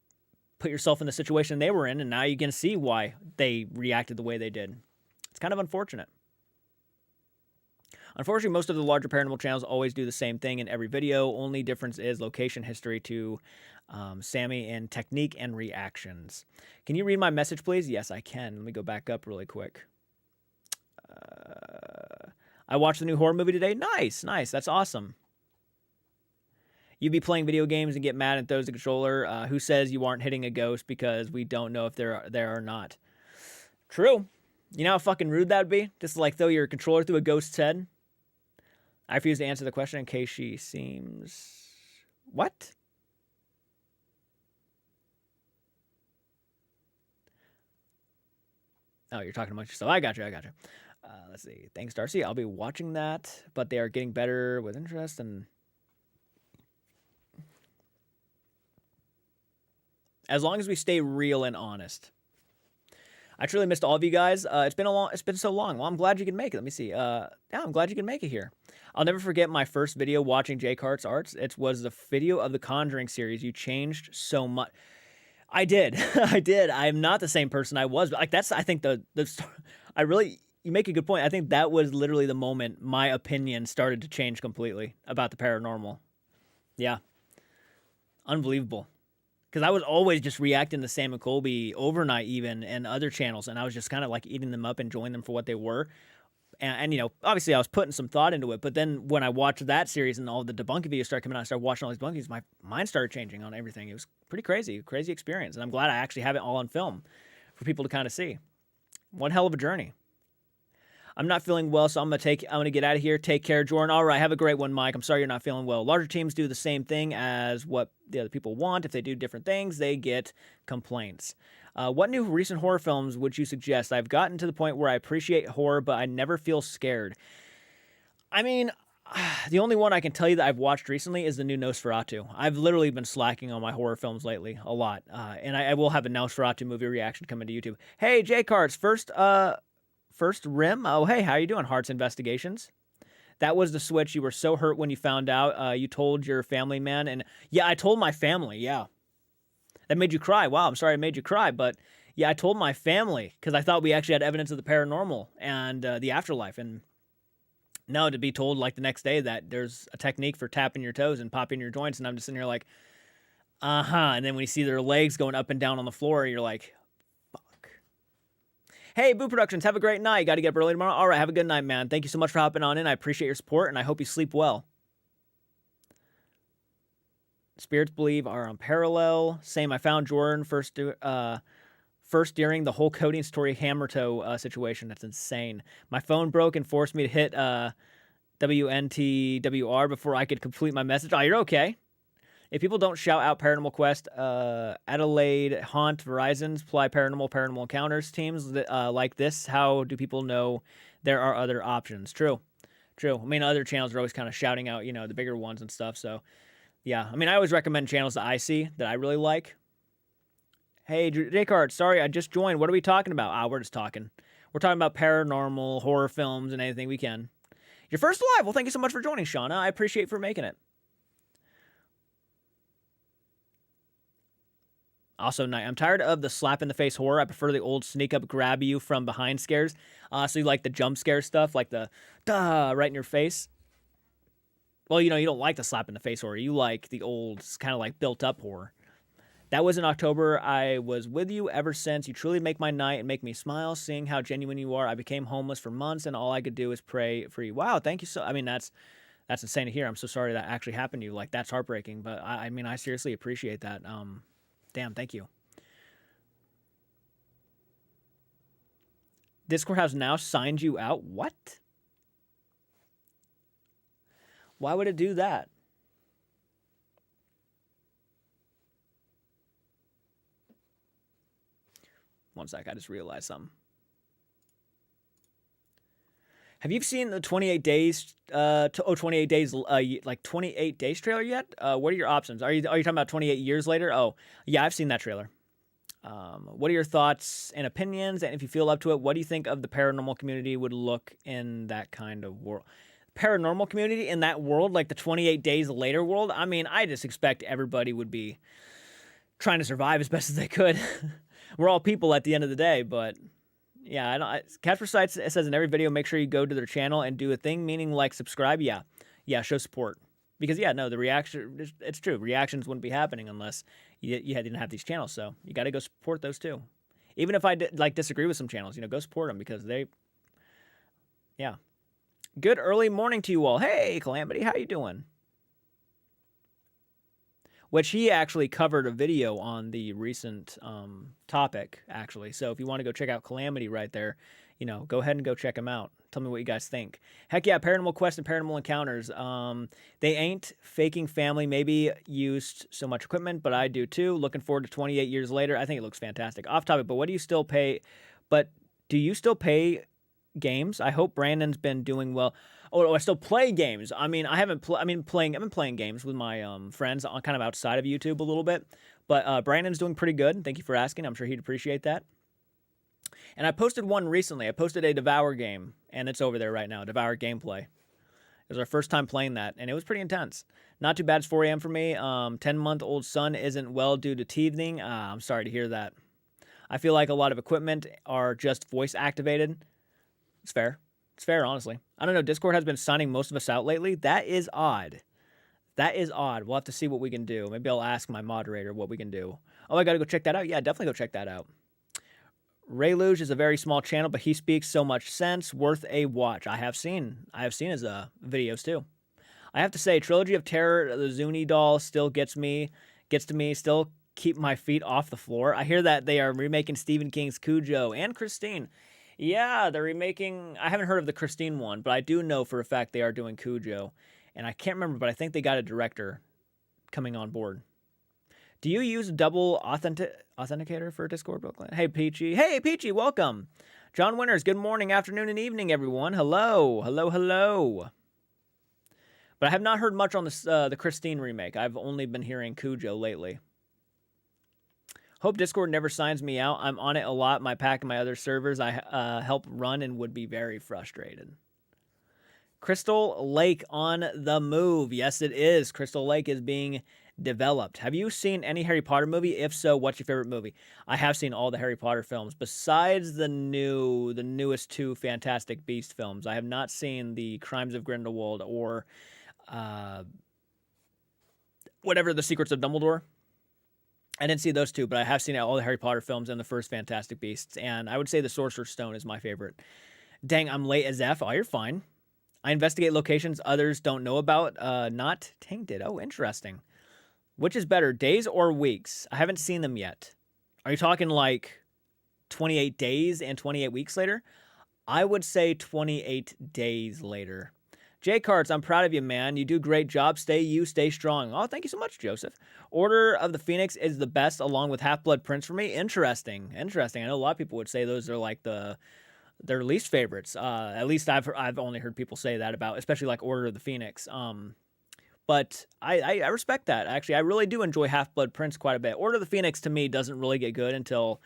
put yourself in the situation they were in, and now you can see why they reacted the way they did. It's kind of unfortunate. Unfortunately, most of the larger paranormal channels always do the same thing in every video. Only difference is location history to Sammy and technique and reactions. Can you read my message, please? Yes, I can. Let me go back up really quick. I watched the new horror movie today. Nice. That's awesome. You be playing video games and get mad and throws the controller. Who says you aren't hitting a ghost because we don't know if they're there or not? True. You know how fucking rude that would be? Just to, like, throw your controller through a ghost's head? I refuse to answer the question in case she seems... What? Oh, you're talking amongst yourself. I got you. Let's see. Thanks, Darcy. I'll be watching that, but they are getting better with interest and... As long as we stay real and honest. I truly missed all of you guys. It's been so long. Well, I'm glad you can make it. Let me see. Yeah, I'm glad you can make it here. I'll never forget my first video watching Jay Cart's arts. It was the video of the Conjuring series. You changed so much. I did. I did. I'm not the same person I was. But like I think you make a good point. I think that was literally the moment my opinion started to change completely about the paranormal. Yeah. Unbelievable. Because I was always just reacting to Sam and Colby overnight even and other channels, and I was just kind of like eating them up, enjoying them for what they were. And obviously I was putting some thought into it, but then when I watched that series and all the debunking videos started coming out, I started watching all these debunkings, my mind started changing on everything. It was pretty crazy experience, and I'm glad I actually have it all on film for people to kind of see. One hell of a journey. I'm not feeling well, so I'm gonna get out of here. Take care, Jordan. All right, have a great one, Mike. I'm sorry you're not feeling well. Larger teams do the same thing as what the other people want. If they do different things, they get complaints. What new recent horror films would you suggest? I've gotten to the point where I appreciate horror, but I never feel scared. I mean, the only one I can tell you that I've watched recently is the new Nosferatu. I've literally been slacking on my horror films lately a lot, and I will have a Nosferatu movie reaction coming to YouTube. Hey, J Carts, First Rim. Oh, hey, how you doing, Hearts Investigations? That was the switch. You were so hurt when you found out. You told your family, man. And yeah, I told my family, yeah. That made you cry. Wow, I'm sorry I made you cry. But yeah, I told my family because I thought we actually had evidence of the paranormal and the afterlife. And no, to be told like the next day that there's a technique for tapping your toes and popping your joints. And I'm just sitting here like, uh-huh. And then when you see their legs going up and down on the floor, you're like, hey, Boo Productions, have a great night. Got to get up early tomorrow. All right, have a good night, man. Thank you so much for hopping on in. I appreciate your support, and I hope you sleep well. Spirits believe are unparalleled. Same, I found Jordan first during the whole coding story hammer toe situation. That's insane. My phone broke and forced me to hit WNTWR before I could complete my message. Oh, you're okay. If people don't shout out Paranormal Quest, Adelaide, Haunt, Verizon's, Ply Paranormal Encounters teams like this, how do people know there are other options? True. I mean, other channels are always kind of shouting out, the bigger ones and stuff. So, yeah. I mean, I always recommend channels that I see that I really like. Hey, J-Card, sorry, I just joined. What are we talking about? We're just talking. We're talking about paranormal, horror films, and anything we can. You're first live. Well, thank you so much for joining, Shauna. I appreciate you for making it. Also, night. I'm tired of the slap in the face horror. I prefer the old sneak up, grab you from behind scares. So you like the jump scare stuff, like the duh right in your face. Well, you don't like the slap in the face horror. You like the old, kind of like built up horror. That was in October. I was with you ever since. You truly make my night and make me smile. Seeing how genuine you are. I became homeless for months, and all I could do is pray for you. Wow, thank you so. I mean, that's insane to hear. I'm so sorry that actually happened to you. Like, that's heartbreaking. But I mean, I seriously appreciate that. Damn, thank you. Discord has now signed you out? What? Why would it do that? One sec, I just realized something. Have you seen the 28 days, 28 days, like 28 days trailer yet? What are your options? Are you talking about 28 years later? Oh, yeah, I've seen that trailer. What are your thoughts and opinions? And if you feel up to it, what do you think of the paranormal community would look in that kind of world? Paranormal community in that world, like the 28 days later world? I mean, I just expect everybody would be trying to survive as best as they could. We're all people at the end of the day, but yeah, Casper Sites says in every video, make sure you go to their channel and do a thing, meaning like subscribe. Yeah, show support. Because yeah, no, the reaction, it's true. Reactions wouldn't be happening unless you didn't have these channels. So you got to go support those too. Even if I disagree with some channels, go support them because yeah. Good early morning to you all. Hey, Calamity, how you doing? Which he actually covered a video on the recent topic, actually. So if you want to go check out Calamity right there, go ahead and go check him out. Tell me what you guys think. Heck yeah, Paranormal Quest and Paranormal Encounters. They ain't faking family, maybe used so much equipment, but I do too. Looking forward to 28 years later. I think it looks fantastic. Off topic, but what do you still pay? But do you still pay games? I hope Brandon's been doing well. Oh, I still play games. I mean, I've been playing games with my friends on kind of outside of YouTube a little bit. But Brandon's doing pretty good. Thank you for asking. I'm sure he'd appreciate that. And I posted one recently. I posted a Devour game, and it's over there right now. Devour gameplay. It was our first time playing that, and it was pretty intense. Not too bad. It's 4 a.m. for me. 10-month-old son isn't well due to teething. I'm sorry to hear that. I feel like a lot of equipment are just voice activated. It's fair. It's fair, honestly. I don't know. Discord has been signing most of us out lately. That is odd. We'll have to see what we can do. Maybe I'll ask my moderator what we can do. Oh, I got to go check that out? Yeah, definitely go check that out. Ray Luge is a very small channel, but he speaks so much sense. Worth a watch. I have seen his videos too. I have to say, Trilogy of Terror, the Zuni doll still gets to me, still keep my feet off the floor. I hear that they are remaking Stephen King's Cujo and Christine. Yeah, they're remaking. I haven't heard of the Christine one, but I do know for a fact they are doing Cujo. And I can't remember, but I think they got a director coming on board. Do you use double authenticator for Discord, Brooklyn? Hey, Peachy. Hey, Peachy, welcome. John Winters, good morning, afternoon, and evening, everyone. Hello. But I have not heard much on the Christine remake. I've only been hearing Cujo lately. Hope Discord never signs me out. I'm on it a lot. My pack and my other servers I help run and would be very frustrated. Crystal Lake on the move. Yes, it is. Crystal Lake is being developed. Have you seen any Harry Potter movie? If so, what's your favorite movie? I have seen all the Harry Potter films. Besides the newest 2 Fantastic Beast films, I have not seen the Crimes of Grindelwald or whatever, The Secrets of Dumbledore. I didn't see those 2, but I have seen all the Harry Potter films and the first Fantastic Beasts, and I would say the Sorcerer's Stone is my favorite. Dang, I'm late as F. Oh, you're fine. I investigate locations others don't know about, not tainted. Oh, interesting. Which is better, days or weeks? I haven't seen them yet. Are you talking like 28 days and 28 weeks later? I would say 28 days later. J-Cards, I'm proud of you, man. You do a great job. Stay strong. Oh, thank you so much, Joseph. Order of the Phoenix is the best along with Half-Blood Prince for me. Interesting. I know a lot of people would say those are like their least favorites. At least I've only heard people say that about, especially like Order of the Phoenix. But I respect that. Actually, I really do enjoy Half-Blood Prince quite a bit. Order of the Phoenix to me doesn't really get good until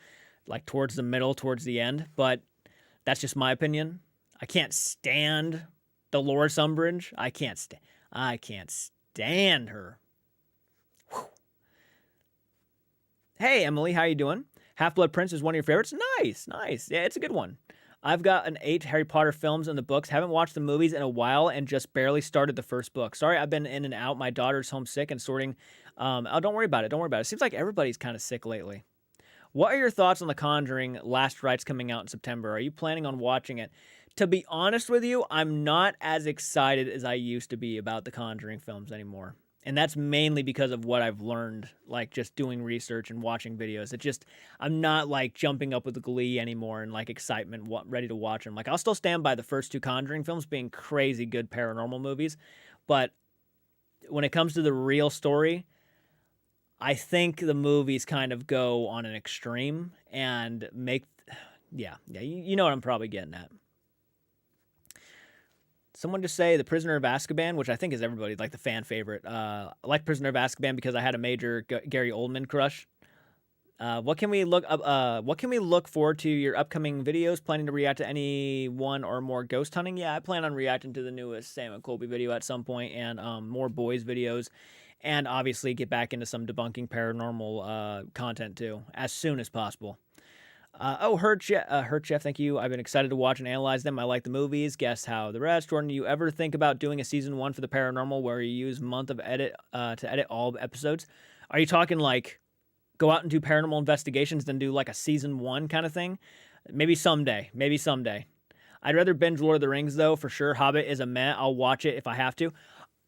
like towards the middle, towards the end. But that's just my opinion. I can't stand Dolores Umbridge. I can't stand her. Whew. Hey, Emily, how you doing? Half-Blood Prince is one of your favorites? Nice. Yeah, it's a good one. I've got 8 Harry Potter films and the books. Haven't watched the movies in a while and just barely started the first book. Sorry, I've been in and out. My daughter's homesick and sorting. Oh, don't worry about it. It seems like everybody's kind of sick lately. What are your thoughts on The Conjuring Last Rites coming out in September? Are you planning on watching it? To be honest with you, I'm not as excited as I used to be about the Conjuring films anymore. And that's mainly because of what I've learned, like just doing research and watching videos. I'm not like jumping up with glee anymore and like excitement, ready to watch them. Like I'll still stand by the first 2 Conjuring films being crazy good paranormal movies, but when it comes to the real story, I think the movies kind of go on an extreme and make, yeah, you know what I'm probably getting at. Someone just say The Prisoner of Azkaban, which I think is everybody like the fan favorite. I like Prisoner of Azkaban because I had a major Gary Oldman crush. What can we look up? What can we look forward to your upcoming videos? Planning to react to any one or more ghost hunting? Yeah, I plan on reacting to the newest Sam and Colby video at some point, and more boys videos, and obviously get back into some debunking paranormal content too as soon as possible. Hurt Chef, thank you. I've been excited to watch and analyze them. I like the movies. Guess how the rest. Jordan, do you ever think about doing a season 1 for the paranormal where you use month of edit to edit all episodes? Are you talking like go out and do paranormal investigations than do like a season 1 kind of thing? Maybe someday. Maybe someday. I'd rather binge Lord of the Rings though, for sure. Hobbit is a meh. I'll watch it if I have to.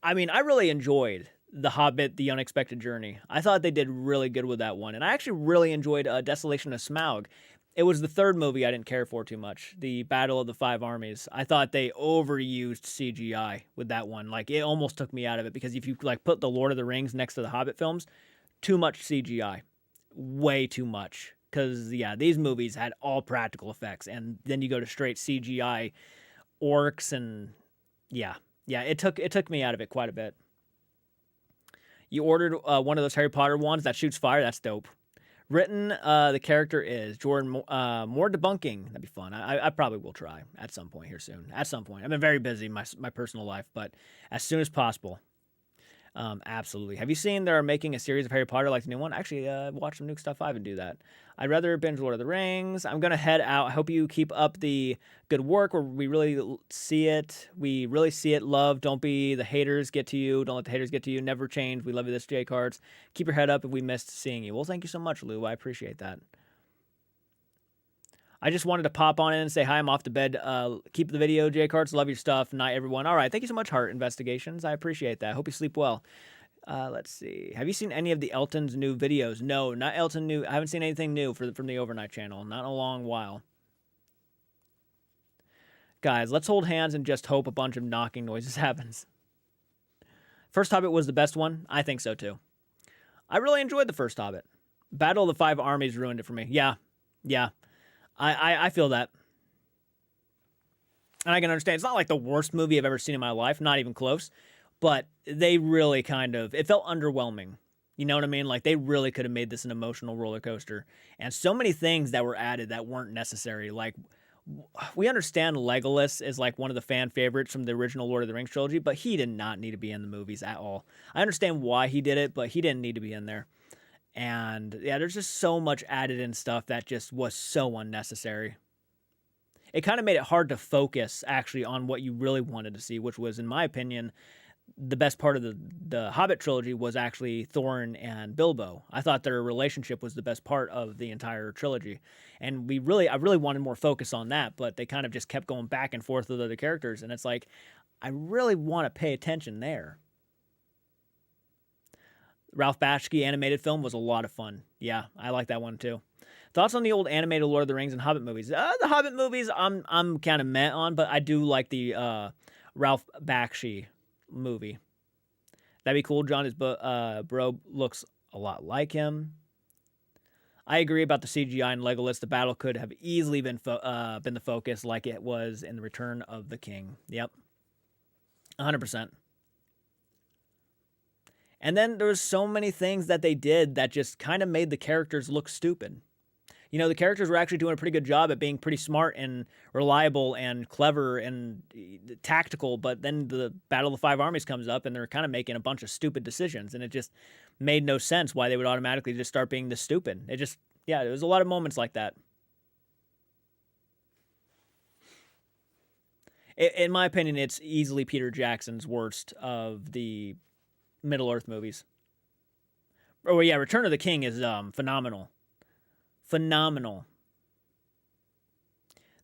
I mean, I really enjoyed The Hobbit, The Unexpected Journey. I thought they did really good with that one. And I actually really enjoyed Desolation of Smaug. It was the third movie I didn't care for too much, the Battle of the Five Armies. I thought they overused CGI with that one. Like, it almost took me out of it because if you like put the Lord of the Rings next to the Hobbit films, too much CGI. Way too much. Because, yeah, these movies had all practical effects. And then you go to straight CGI orcs and, yeah. Yeah, it took me out of it quite a bit. You ordered one of those Harry Potter ones that shoots fire? That's dope. Written, the character is Jordan. More debunking. That'd be fun. I probably will try at some point here soon. At some point. I've been very busy in my personal life, but as soon as possible. Absolutely. Have you seen they're making a series of Harry Potter like the new one? Actually, watch some Nuke Stuff 5 and do that. I'd rather binge Lord of the Rings. I'm going to head out. I hope you keep up the good work where we really see it. We really see it. Love. Don't be the haters get to you. Don't let the haters get to you. Never change. We love you, this J Cards. Keep your head up if we missed seeing you. Well, thank you so much, Lou. I appreciate that. I just wanted to pop on in and say hi. I'm off to bed. Keep the video, J Cards. Love your stuff. Night, everyone. All right. Thank you so much, Heart Investigations. I appreciate that. Hope you sleep well. Let's see. Have you seen any of the Elton's new videos? No, not Elton new. I haven't seen anything new from the Overnight channel. Not in a long while. Guys, let's hold hands and just hope a bunch of knocking noises happens. First Hobbit was the best one. I think so too. I really enjoyed the first Hobbit. Battle of the Five Armies ruined it for me. Yeah. I feel that. And I can understand. It's not like the worst movie I've ever seen in my life. Not even close. But they really it felt underwhelming. You know what I mean? Like, they really could have made this an emotional roller coaster. And so many things that were added that weren't necessary. Like, we understand Legolas is like one of the fan favorites from the original Lord of the Rings trilogy, but he did not need to be in the movies at all. I understand why he did it, but he didn't need to be in there. And yeah, there's just so much added in stuff that just was so unnecessary. It kind of made it hard to focus actually on what you really wanted to see, which was, in my opinion, the best part of the Hobbit trilogy was actually Thorin and Bilbo. I thought their relationship was the best part of the entire trilogy. And I really wanted more focus on that, but they kind of just kept going back and forth with other characters. And it's like, I really want to pay attention there. Ralph Bakshi animated film was a lot of fun. Yeah, I like that one too. Thoughts on the old animated Lord of the Rings and Hobbit movies? The Hobbit movies, I'm kind of meh on, but I do like the Ralph Bakshi movie. That'd be cool. John, his bro looks a lot like him. I agree about the CGI and Legolas. The battle could have easily been the focus, like it was in the Return of the King. Yep, 100%. And then there was so many things that they did that just kind of made the characters look stupid. You know, the characters were actually doing a pretty good job at being pretty smart and reliable and clever and tactical, but then the Battle of the Five Armies comes up and they're kind of making a bunch of stupid decisions, and it just made no sense why they would automatically just start being this stupid. There was a lot of moments like that. In my opinion, it's easily Peter Jackson's worst of the Middle-earth movies. Oh, yeah, Return of the King is phenomenal. Phenomenal.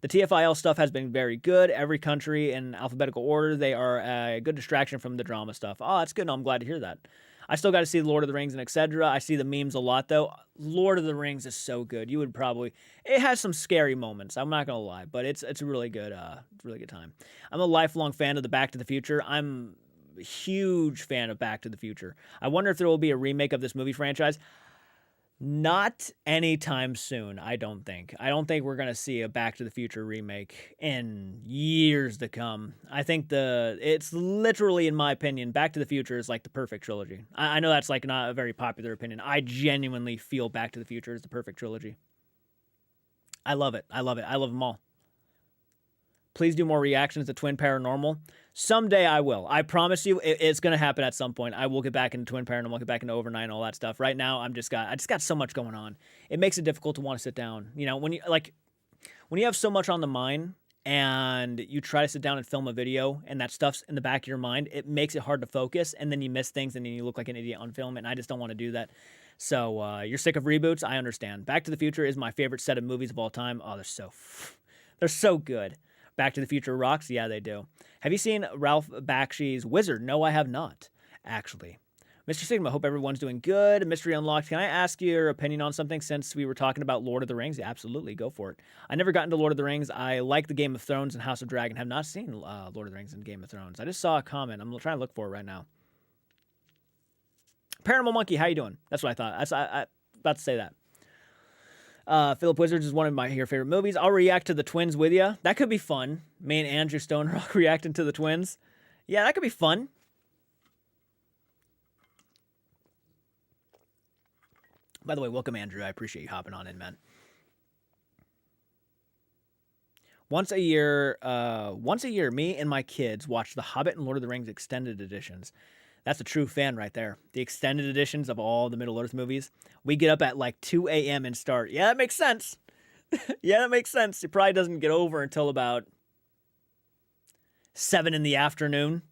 The TFIL stuff has been very good. Every country in alphabetical order. They are a good distraction from the drama stuff. Oh, that's good. No, I'm glad to hear that. I still got to see Lord of the Rings and etc. I see the memes a lot, though. Lord of the Rings is so good. You would probably... It has some scary moments. I'm not going to lie, but it's a really good time. I'm a lifelong fan of the Back to the Future. I'm huge fan of Back to the Future. I wonder if there will be a remake of this movie franchise. Not anytime soon, I don't think. I don't think we're going to see a Back to the Future remake in years to come. I think it's literally, in my opinion, Back to the Future is like the perfect trilogy. I know that's like not a very popular opinion. I genuinely feel Back to the Future is the perfect trilogy. I love it. I love it. I love them all. Please do more reactions to Twin Paranormal. Someday I will. I promise you, it's going to happen at some point. I will get back into Twin Paranormal, get back into Overnight and all that stuff. Right now, I just got so much going on. It makes it difficult to want to sit down. You know, when you have so much on the mind and you try to sit down and film a video and that stuff's in the back of your mind, it makes it hard to focus, and then you miss things and then you look like an idiot on film, and I just don't want to do that. So you're sick of reboots? I understand. Back to the Future is my favorite set of movies of all time. Oh, they're so good. Back to the Future rocks? Yeah, they do. Have you seen Ralph Bakshi's Wizard? No, I have not, actually. Mr. Sigma, hope everyone's doing good. Mystery Unlocked, can I ask your opinion on something since we were talking about Lord of the Rings? Yeah, absolutely, go for it. I never got into Lord of the Rings. I like the Game of Thrones and House of Dragon. Have not seen Lord of the Rings and Game of Thrones. I just saw a comment. I'm trying to look for it right now. Paranormal Monkey, how you doing? That's what I thought. I about to say that. Philip Wizards is one of your favorite movies. I'll react to the Twins with you. That could be fun. Me and Andrew Stonerock reacting to the Twins. Yeah, that could be fun. By the way, welcome, Andrew. I appreciate you hopping on in, man. Once a year, me and my kids watch The Hobbit and Lord of the Rings extended editions. That's a true fan right there. The extended editions of all the Middle-earth movies. We get up at like 2 a.m. and start. Yeah, that makes sense. Yeah, that makes sense. It probably doesn't get over until about 7 in the afternoon.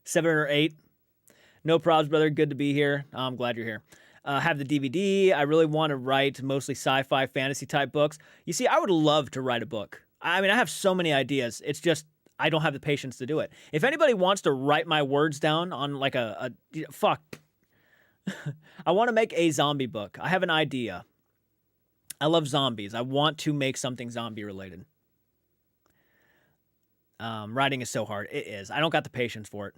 7 or 8. No probs, brother. Good to be here. I'm glad you're here. Have the DVD. I really want to write mostly sci-fi, fantasy type books. You see, I would love to write a book. I mean, I have so many ideas. It's just I don't have the patience to do it. If anybody wants to write my words down on like fuck. I want to make a zombie book. I have an idea. I love zombies. I want to make something zombie related. Writing is so hard. It is. I don't got the patience for it.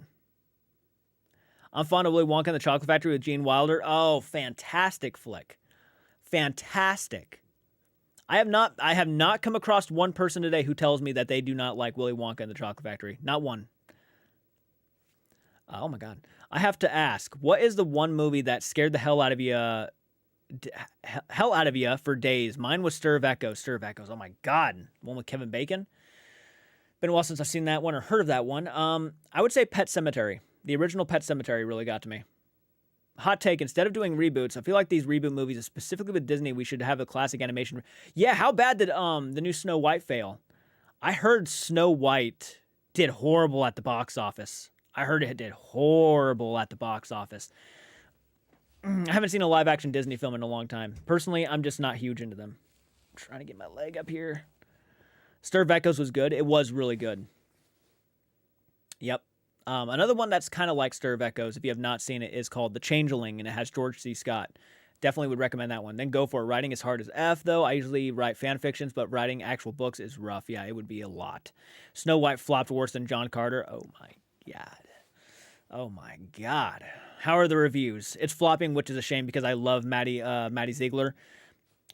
I'm fond of Willy Wonka and the Chocolate Factory with Gene Wilder. Oh, fantastic flick. Fantastic. I have not come across one person today who tells me that they do not like Willy Wonka and the Chocolate Factory. Not one. Oh my God. I have to ask, what is the one movie that scared the hell out of you for days? Mine was Stir of Echoes. Stir of Echoes. Oh my God. One with Kevin Bacon. Been a while since I've seen that one or heard of that one. I would say Pet Sematary. The original Pet Sematary really got to me. Hot take, instead of doing reboots, I feel like these reboot movies, specifically with Disney, we should have a classic animation. Yeah, how bad did the new Snow White fail? I heard Snow White did horrible at the box office. I heard it did horrible at the box office. I haven't seen a live-action Disney film in a long time. Personally, I'm just not huge into them. I'm trying to get my leg up here. Stir of Echoes was good. It was really good. Yep. Another one that's kind of like Stir of Echoes, if you have not seen it, is called The Changeling, and it has George C. Scott. Definitely would recommend that one. Then go for it. Writing is hard as F, though. I usually write fan fictions, but writing actual books is rough. Yeah, it would be a lot. Snow White flopped worse than John Carter. Oh, my God. Oh, my God. How are the reviews? It's flopping, which is a shame because I love Maddie Ziegler.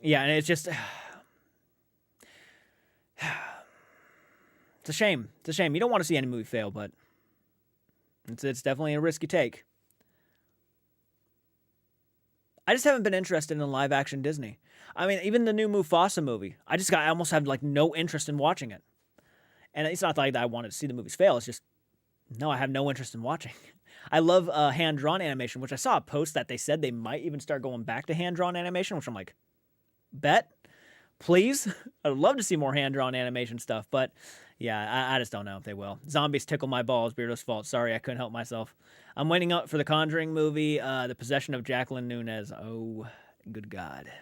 Yeah, and it's just... It's a shame. It's a shame. You don't want to see any movie fail, but... It's definitely a risky take. I just haven't been interested in live-action Disney. I mean, even the new Mufasa movie, I almost have like no interest in watching it. And it's not like that I wanted to see the movies fail. It's just, no, I have no interest in watching. I love hand-drawn animation, which I saw a post that they said they might even start going back to hand-drawn animation, which I'm like, bet, please. I'd love to see more hand-drawn animation stuff, but yeah, I just don't know if they will. Zombies tickle my balls, Beardo's fault. Sorry, I couldn't help myself. I'm waiting up for the Conjuring movie, The Possession of Jacqueline Nunez. Oh, good God.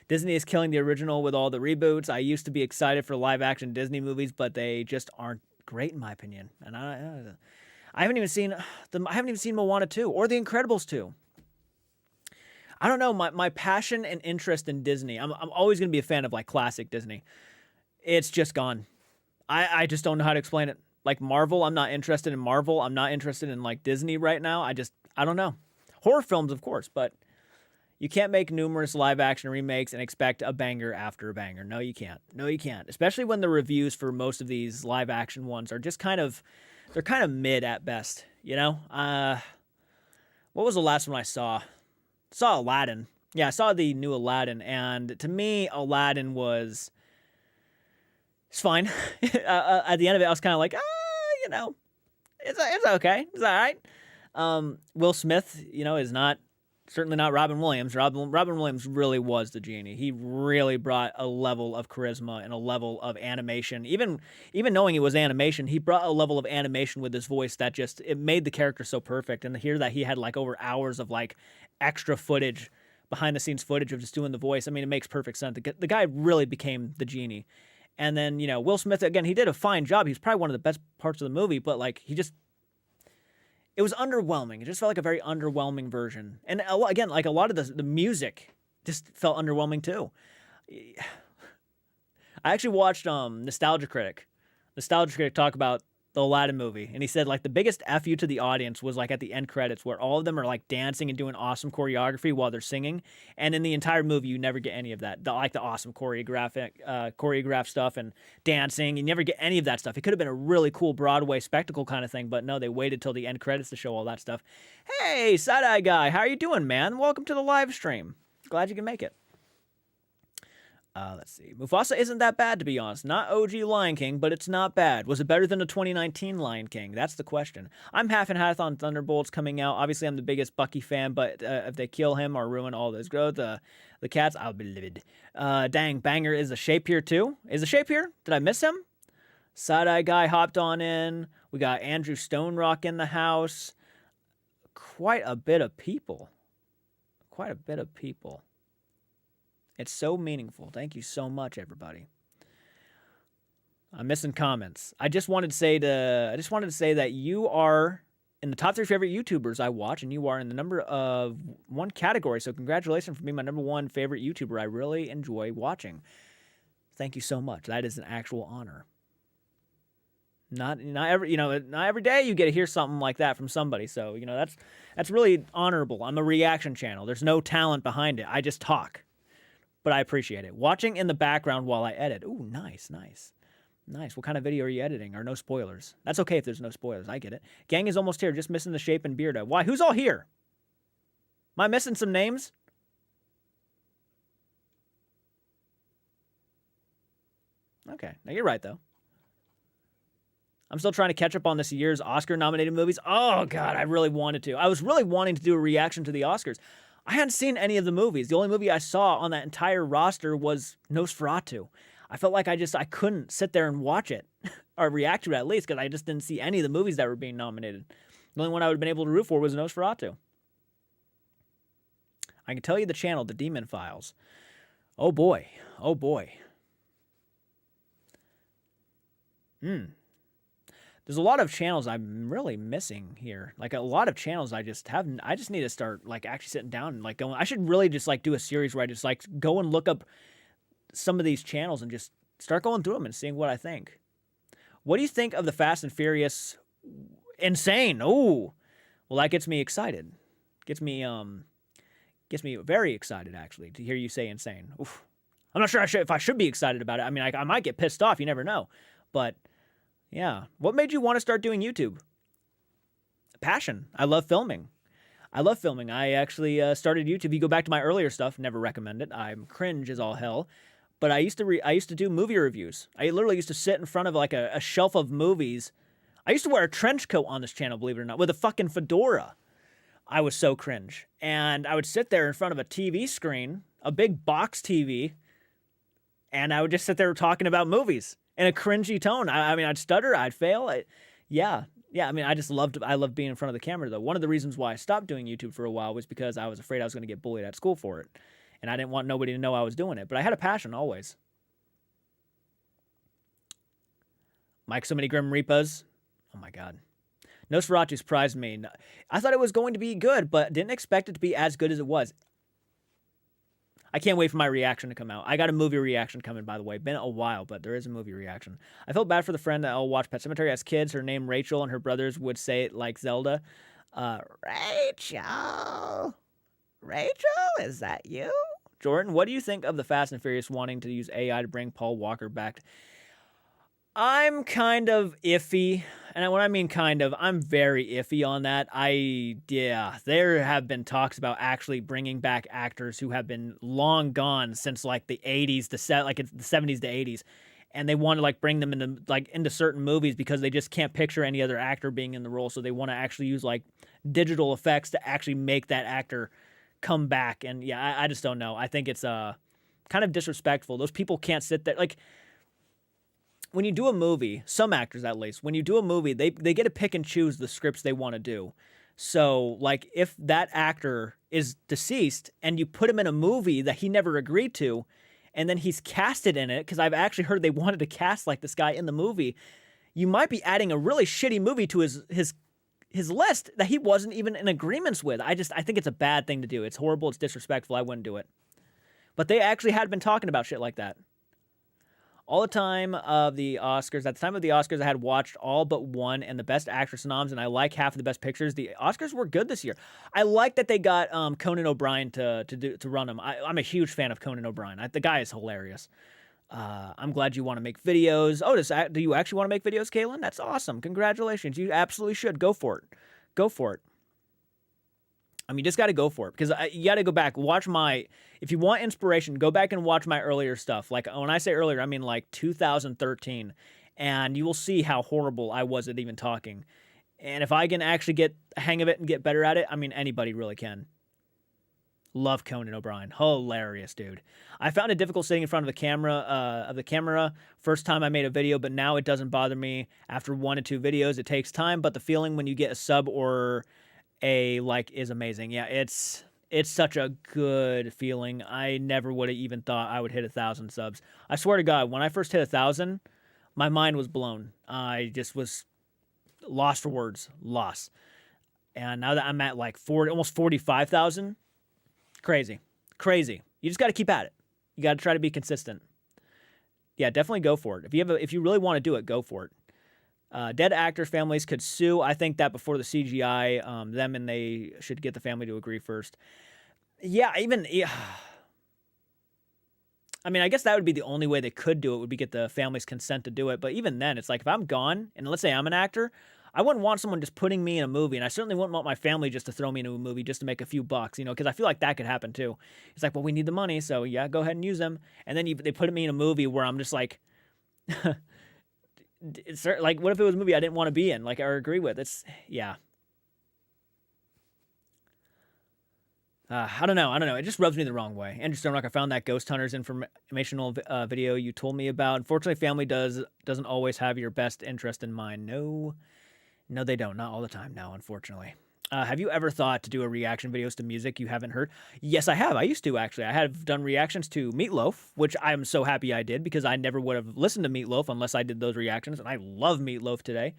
Disney is killing the original with all the reboots. I used to be excited for live-action Disney movies, but they just aren't great in my opinion. And I haven't even seen Moana 2 or The Incredibles 2. I don't know, my passion and interest in Disney. I'm always going to be a fan of like classic Disney. It's just gone. I just don't know how to explain it. Like Marvel, I'm not interested in Marvel. I'm not interested in like Disney right now. I don't know. Horror films, of course, but you can't make numerous live action remakes and expect a banger after a banger. No, you can't. No, you can't. Especially when the reviews for most of these live action ones are just they're kind of mid at best, you know? What was the last one I saw? Saw Aladdin. Yeah, I saw the new Aladdin, and to me, Aladdin was it's fine. At the end of it, I was kind of like, you know, it's okay. It's all right. Will Smith, you know, is not certainly not Robin Williams. Robin Williams really was the genie. He really brought a level of charisma and a level of animation. Even knowing it was animation, he brought a level of animation with his voice that just it made the character so perfect. And to hear that he had like over hours of like extra footage, behind the scenes footage of just doing the voice, I mean, it makes perfect sense. The guy really became the genie. And then, you know, Will Smith, again, he did a fine job. He's probably one of the best parts of the movie, but like it was underwhelming. It just felt like a very underwhelming version. And again, like a lot of the music just felt underwhelming too. I actually watched Nostalgia Critic talk about the Aladdin movie, and he said like the biggest F you to the audience was like at the end credits where all of them are like dancing and doing awesome choreography while they're singing, and in the entire movie you never get any of that. Like the awesome choreographed stuff and dancing, you never get any of that stuff. It could have been a really cool Broadway spectacle kind of thing, but no, they waited till the end credits to show all that stuff. Hey, side-eye guy, how are you doing, man? Welcome to the live stream. Glad you can make it. Let's see. Mufasa isn't that bad, to be honest. Not OG Lion King, but it's not bad. Was it better than the 2019 Lion King? That's the question. I'm half and half on Thunderbolts coming out. Obviously, I'm the biggest Bucky fan, but if they kill him or ruin all this growth, the cats, I'll be livid. Dang, Banger is a shape here, too. Is a shape here? Did I miss him? Side-eye guy hopped on in. We got Andrew Stonerock in the house. Quite a bit of people. It's so meaningful. Thank you so much, everybody. I'm missing comments. I just wanted to say that you are in the top 3 favorite YouTubers I watch, and you are in the number of 1 category. So congratulations for being my number 1 favorite YouTuber. I really enjoy watching. Thank you so much. That is an actual honor. Not every day you get to hear something like that from somebody. So, you know, that's really honorable. I'm a reaction channel. There's no talent behind it. I just talk. But I appreciate it. Watching in the background while I edit. Ooh, nice. What kind of video are you editing? Or no spoilers? That's okay if there's no spoilers. I get it. Gang is almost here. Just missing the shape and beard. Why? Who's all here? Am I missing some names? Okay. Now, you're right, though. I'm still trying to catch up on this year's Oscar-nominated movies. Oh, God, I really wanted to. I was really wanting to do a reaction to the Oscars. I hadn't seen any of the movies. The only movie I saw on that entire roster was Nosferatu. I felt like I couldn't sit there and watch it, or react to it at least, because I just didn't see any of the movies that were being nominated. The only one I would have been able to root for was Nosferatu. I can tell you the channel, The Demon Files. Oh boy. There's a lot of channels I'm really missing here. Like a lot of channels I just need to start like actually sitting down and like going. I should really just like do a series where I just like go and look up some of these channels and just start going through them and seeing what I think. What do you think of the Fast and Furious Insane? Oh, well, that gets me excited. Gets me very excited actually to hear you say insane. Oof. I'm not sure if I should be excited about it. I mean, I might get pissed off. You never know, but. Yeah. What made you want to start doing YouTube? Passion. I love filming. I actually started YouTube. You go back to my earlier stuff, never recommend it. I'm cringe as all hell. But I used to do movie reviews. I literally used to sit in front of like a shelf of movies. I used to wear a trench coat on this channel, believe it or not, with a fucking fedora. I was so cringe. And I would sit there in front of a TV screen, a big box TV, and I would just sit there talking about movies. In a cringy tone. I mean, I'd stutter, I'd fail. I mean, I loved being in front of the camera, though. One of the reasons why I stopped doing YouTube for a while was because I was afraid I was going to get bullied at school for it. And I didn't want nobody to know I was doing it. But I had a passion, always. Mike, so many Grim Reapers. Oh, my God. Nosferatu surprised me. I thought it was going to be good, but didn't expect it to be as good as it was. I can't wait for my reaction to come out. I got a movie reaction coming, by the way. Been a while, but there is a movie reaction. I felt bad for the friend that I'll watch Pet Sematary as kids. Her name Rachel, and her brothers would say it like Zelda. Rachel, is that you? Jordan, what do you think of the Fast and Furious wanting to use AI to bring Paul Walker back? I'm kind of iffy. And when I mean kind of, I'm very iffy on that. There have been talks about actually bringing back actors who have been long gone since like the 80s, the 70s to 80s. And they want to like bring them into certain movies because they just can't picture any other actor being in the role. So they want to actually use like digital effects to actually make that actor come back. And yeah, I just don't know. I think it's kind of disrespectful. Those people can't sit there like. When you do a movie, some actors at least, when you do a movie, they get to pick and choose the scripts they want to do. So, like, if that actor is deceased and you put him in a movie that he never agreed to, and then he's casted in it, because I've actually heard they wanted to cast, like, this guy in the movie, you might be adding a really shitty movie to his list that he wasn't even in agreements with. I think it's a bad thing to do. It's horrible. It's disrespectful. I wouldn't do it. But they actually had been talking about shit like that. All the time of the Oscars, at the time of the Oscars, I had watched all but one and the Best Actress noms, and I like half of the Best Pictures. The Oscars were good this year. I like that they got Conan O'Brien to run them. I'm a huge fan of Conan O'Brien. The guy is hilarious. I'm glad you want to make videos. Oh, do you actually want to make videos, Caitlin? That's awesome. Congratulations. You absolutely should. Go for it. Go for it. I mean, you just got to go for it because you got to go back, if you want inspiration, go back and watch my earlier stuff. Like when I say earlier, I mean like 2013, and you will see how horrible I was at even talking. And if I can actually get a hang of it and get better at it, I mean, anybody really can. Love Conan O'Brien. Hilarious, dude. I found it difficult sitting in front of the camera first time I made a video, but now it doesn't bother me after 1 to 2 videos. It takes time, but the feeling when you get a sub or a like is amazing. Yeah, it's such a good feeling. I never would have even thought I would hit 1,000 subs. I swear to God, when I first hit 1,000, my mind was blown. I just was lost for words, lost. And now that I'm at like almost 45,000, crazy. You just got to keep at it. You got to try to be consistent. Yeah, definitely go for it. If you really want to do it, go for it. Dead actors' families could sue. I think that before the CGI, them and they should get the family to agree first. Yeah, I mean, I guess that would be the only way they could do it would be get the family's consent to do it. But even then, it's like if I'm gone and let's say I'm an actor, I wouldn't want someone just putting me in a movie, and I certainly wouldn't want my family just to throw me into a movie just to make a few bucks, because I feel like that could happen too. It's like, well, we need the money, so yeah, go ahead and use them. And then they put me in a movie where I'm just like. It's like, what if it was a movie I didn't want to be in, like, or agree with? Yeah. I don't know. It just rubs me the wrong way. Andrew Stonerock, I found that Ghost Hunters informational video you told me about. Unfortunately, family doesn't always have your best interest in mind. No, they don't. Not all the time. No, unfortunately. Have you ever thought to do a reaction videos to music you haven't heard? Yes, I have. I used to, actually. I have done reactions to Meatloaf, which I'm so happy I did because I never would have listened to Meatloaf unless I did those reactions, and I love Meatloaf today.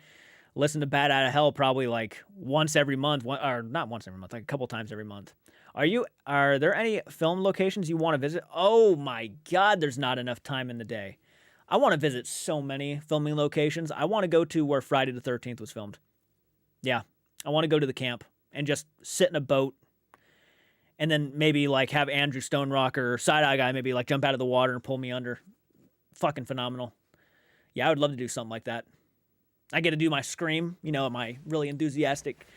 Listen to Bad Outta Hell probably like once every month, or not once every month, like a couple times every month. Are there any film locations you want to visit? Oh my God, there's not enough time in the day. I want to visit so many filming locations. I want to go to where Friday the 13th was filmed. Yeah. I want to go to the camp and just sit in a boat and then maybe like have Andrew Stonerock or Side Eye Guy maybe like jump out of the water and pull me under. Fucking phenomenal. Yeah, I would love to do something like that. I get to do my scream, my really enthusiastic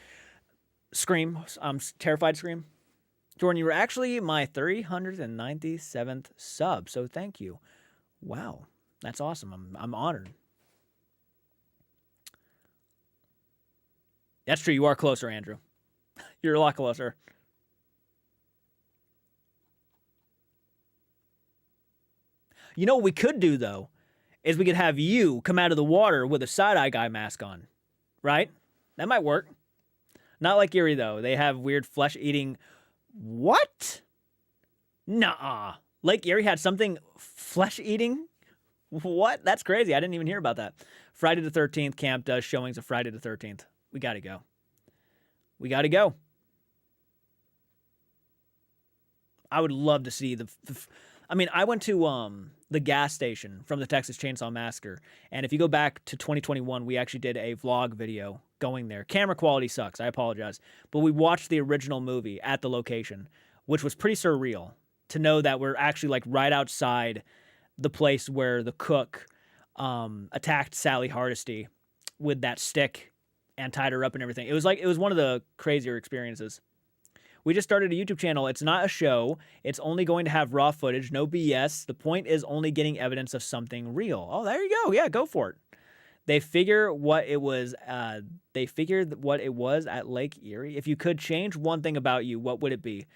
scream, terrified scream. Jordan, you were actually my 397th sub, so thank you. Wow, that's awesome. I'm honored. That's true. You are closer, Andrew. You're a lot closer. You know what we could do, though, is we could have you come out of the water with a Side-Eye Guy mask on. Right? That might work. Not like Erie, though. They have weird flesh-eating... What? Nuh-uh. Lake Erie had something flesh-eating? What? That's crazy. I didn't even hear about that. Friday the 13th camp does showings of Friday the 13th. We got to go. I would love to see I mean, I went to the gas station from the Texas Chainsaw Massacre, and if you go back to 2021, we actually did a vlog video going there. Camera quality sucks. I apologize, but we watched the original movie at the location, which was pretty surreal to know that we're actually like right outside the place where the cook attacked Sally Hardesty with that stick and tied her up and everything. It was one of the crazier experiences. We just started a YouTube channel. It's not a show. It's only going to have raw footage, no BS. The point is only getting evidence of something real. Oh, there you go. Yeah, go for it. They figure what it was. They figured what it was at Lake Erie. If you could change one thing about you, what would it be?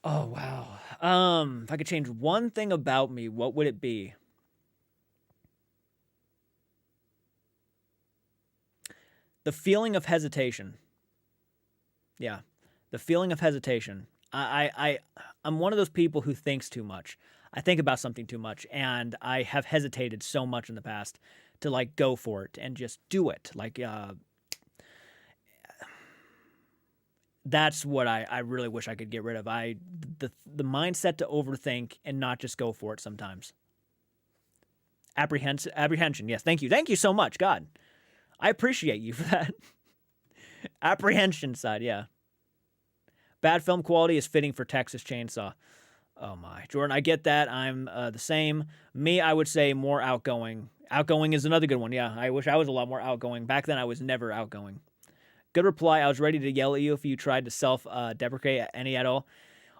Oh wow. If I could change one thing about me, what would it be? The feeling of hesitation. Yeah. The feeling of hesitation. I'm one of those people who thinks too much. I think about something too much, and I have hesitated so much in the past to like go for it and just do it. Like that's what I really wish I could get rid of. The mindset to overthink and not just go for it sometimes. Apprehension. Yes, thank you. Thank you so much. God, I appreciate you for that. Apprehension side, yeah. Bad film quality is fitting for Texas Chainsaw. Oh my, Jordan, I get that. I'm the same. Me, I would say more outgoing. Outgoing is another good one. Yeah, I wish I was a lot more outgoing. Back then, I was never outgoing. Good reply. I was ready to yell at you if you tried to self-deprecate any at all.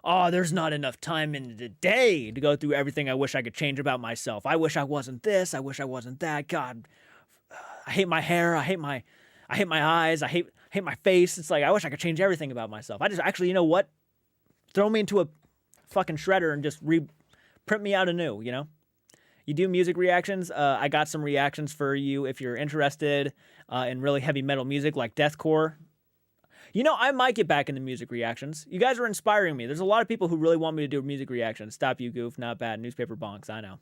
Oh, there's not enough time in the day to go through everything I wish I could change about myself. I wish I wasn't this. I wish I wasn't that. God, I hate my hair. I hate my eyes. I hate my face. It's like I wish I could change everything about myself. I just actually, you know what? Throw me into a fucking shredder and just print me out anew. You know. You do music reactions. I got some reactions for you if you're interested in really heavy metal music like deathcore. You know, I might get back into music reactions. You guys are inspiring me. There's a lot of people who really want me to do music reactions. Stop you, goof. Not bad. Newspaper bonks. I know.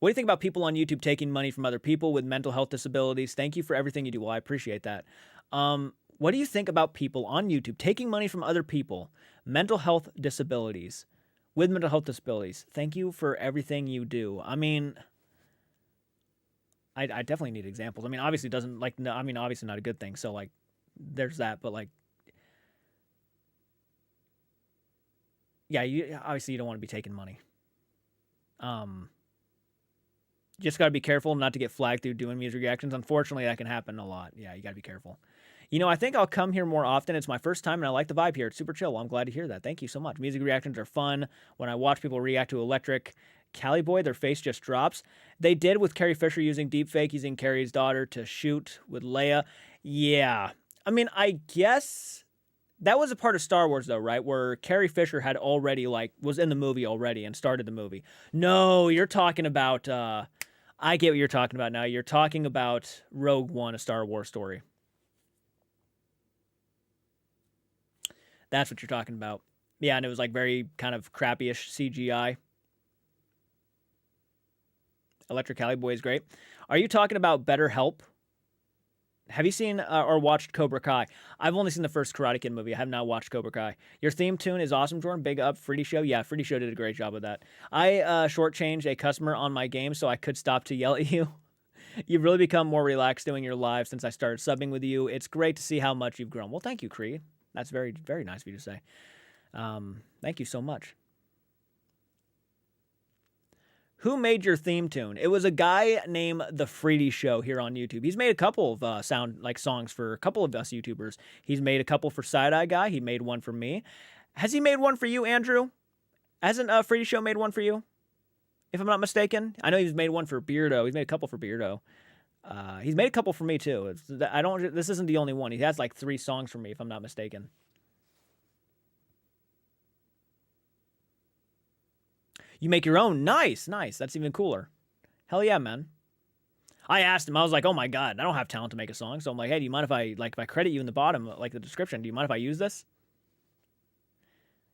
What do you think about people on YouTube taking money from other people with mental health disabilities? Thank you for everything you do. Well, I appreciate that. What do you think about people on YouTube taking money from other people, mental health disabilities? With mental health disabilities. Thank you for everything you do. I mean, I definitely need examples. I mean, obviously doesn't like, no, I mean, obviously not a good thing. So like, there's that, but like, yeah, obviously you don't want to be taking money. Just got to be careful not to get flagged through doing music reactions. Unfortunately, that can happen a lot. Yeah, you got to be careful. You know, I think I'll come here more often. It's my first time, and I like the vibe here. It's super chill. Well, I'm glad to hear that. Thank you so much. Music reactions are fun. When I watch people react to Electric Cali Boy, their face just drops. They did with Carrie Fisher using deepfake, using Carrie's daughter to shoot with Leia. Yeah. I mean, I guess that was a part of Star Wars, though, right? Where Carrie Fisher had already, like, was in the movie already and started the movie. No, you're talking about, I get what you're talking about now. You're talking about Rogue One, a Star Wars story. That's what you're talking about. Yeah, and it was like very kind of crappy-ish CGI. Electric Cali Boy is great. Are you talking about BetterHelp? Have you seen or watched Cobra Kai? I've only seen the first Karate Kid movie. I have not watched Cobra Kai. Your theme tune is awesome, Jordan. Big up, Freddie Show. Yeah, Freddie Show did a great job with that. I shortchanged a customer on my game so I could stop to yell at you. You've really become more relaxed doing your live since I started subbing with you. It's great to see how much you've grown. Well, thank you, Creed. That's very, very nice of you to say. Thank you so much. Who made your theme tune? It was a guy named The Freedy Show here on YouTube. He's made a couple of songs for a couple of us YouTubers. He's made a couple for Side Eye Guy. He made one for me. Has he made one for you, Andrew? Hasn't Freedy Show made one for you? If I'm not mistaken, I know he's made one for Beardo. He's made a couple for Beardo. He's made a couple for me too. This isn't the only one. He has like 3 songs for me, if I'm not mistaken. You make your own. Nice. That's even cooler. Hell yeah, man. I asked him. I was like, oh my god, I don't have talent to make a song. So I'm like, hey, do you mind if I credit you in the bottom, like the description? Do you mind if I use this?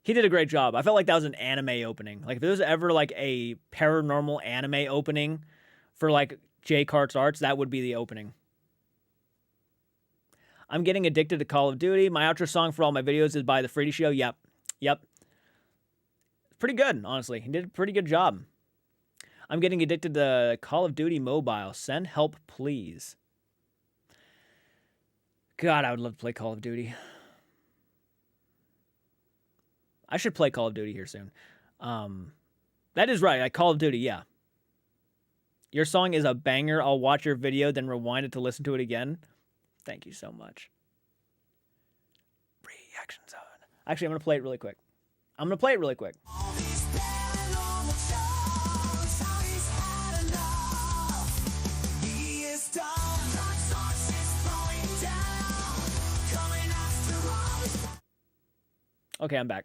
He did a great job. I felt like that was an anime opening. Like if there was ever like a paranormal anime opening for like J Cart's Arts, that would be the opening. I'm getting addicted to Call of Duty. My outro song for all my videos is by The Freedy Show. Yep. Pretty good, honestly. He did a pretty good job. I'm getting addicted to Call of Duty Mobile. Send help, please. God, I would love to play Call of Duty. I should play Call of Duty here soon. That is right. Call of Duty, yeah. Your song is a banger. I'll watch your video, then rewind it to listen to it again. Thank you so much. Reaction zone. Actually, I'm going to play it really quick. All these paranormal shows, how he's had enough. He is done. Dark thoughts is slowing down. Coming after all his. Okay, I'm back.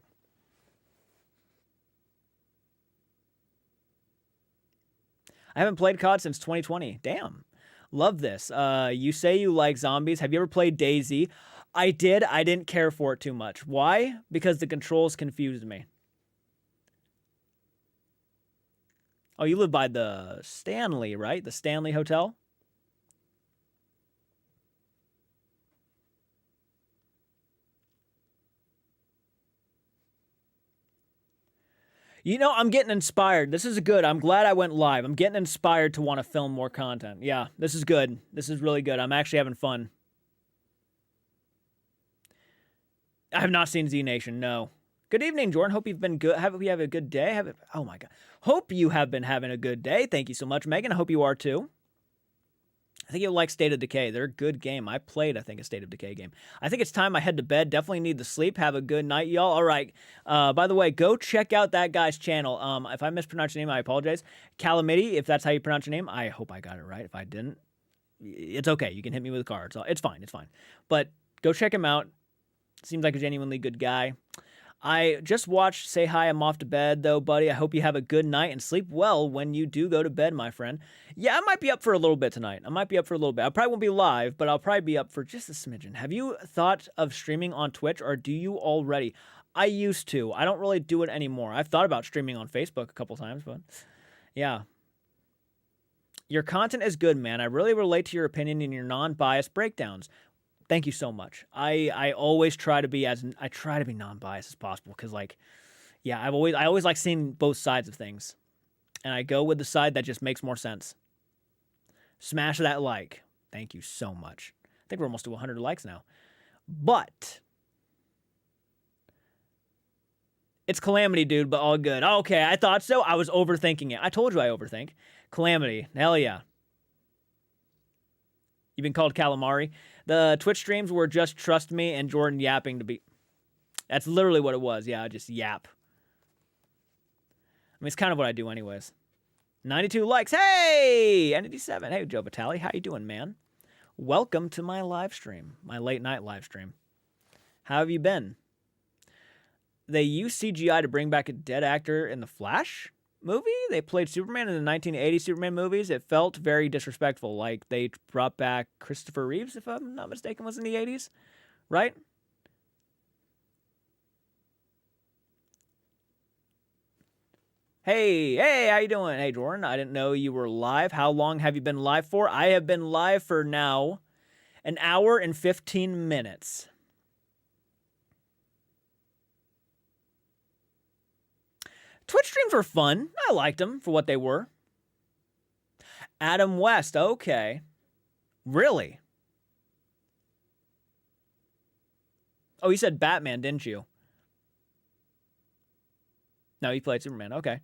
I haven't played COD since 2020. Damn. Love this. You say you like zombies. Have you ever played DayZ? I did. I didn't care for it too much. Why? Because the controls confused me. Oh, you live by the Stanley, right? The Stanley Hotel? You know, I'm getting inspired. This is good. I'm glad I went live. I'm getting inspired to want to film more content. Yeah, this is good. This is really good. I'm actually having fun. I have not seen Z Nation, no. Good evening, Jordan. Hope you've been good. Hope you have a good day. Oh my God. Hope you have been having a good day. Thank you so much, Megan. I hope you are too. I think you'll like State of Decay. They're a good game. I played, I think, a State of Decay game. I think it's time I head to bed. Definitely need the sleep. Have a good night, y'all. All right. By the way, go check out that guy's channel. If I mispronounced your name, I apologize. Calamity, if that's how you pronounce your name. I hope I got it right. If I didn't, it's okay. You can hit me with a card. So it's fine. It's fine. But go check him out. Seems like a genuinely good guy. I just watched Say Hi, I'm Off to Bed, though, buddy. I hope you have a good night and sleep well when you do go to bed, my friend. Yeah, I might be up for a little bit tonight. I probably won't be live, but I'll probably be up for just a smidgen. Have you thought of streaming on Twitch, or do you already? I used to. I don't really do it anymore. I've thought about streaming on Facebook a couple times, but yeah. Your content is good, man. I really relate to your opinion and your non-biased breakdowns. Thank you so much. I always try to be non-biased as possible because, like, yeah, I always like seeing both sides of things, and I go with the side that just makes more sense. Smash that like. Thank you so much. I think we're almost to 100 likes now, but it's Calamity, dude. But all good. Okay, I thought so. I was overthinking it. I told you I overthink. Calamity. Hell yeah. You've been called calamari. The Twitch streams were just trust me and Jordan yapping to be. That's literally what it was. Yeah, I just yap. I mean, it's kind of what I do anyways. 92 likes. Hey! 97. Hey, Joe Vitale. How you doing, man? Welcome to my live stream. My late night live stream. How have you been? They used CGI to bring back a dead actor in the Flash movie. They played Superman in the 1980 Superman movies. It felt very disrespectful. Like they brought back Christopher Reeves, if I'm not mistaken, was in the 80s, right? Hey, how you doing? Hey, Jordan, I didn't know you were live. How long have you been live for? I have been live for now an hour and 15 minutes. Twitch streams were fun. I liked them for what they were. Adam West, okay. Really? Oh, you said Batman, didn't you? No, you played Superman. Okay.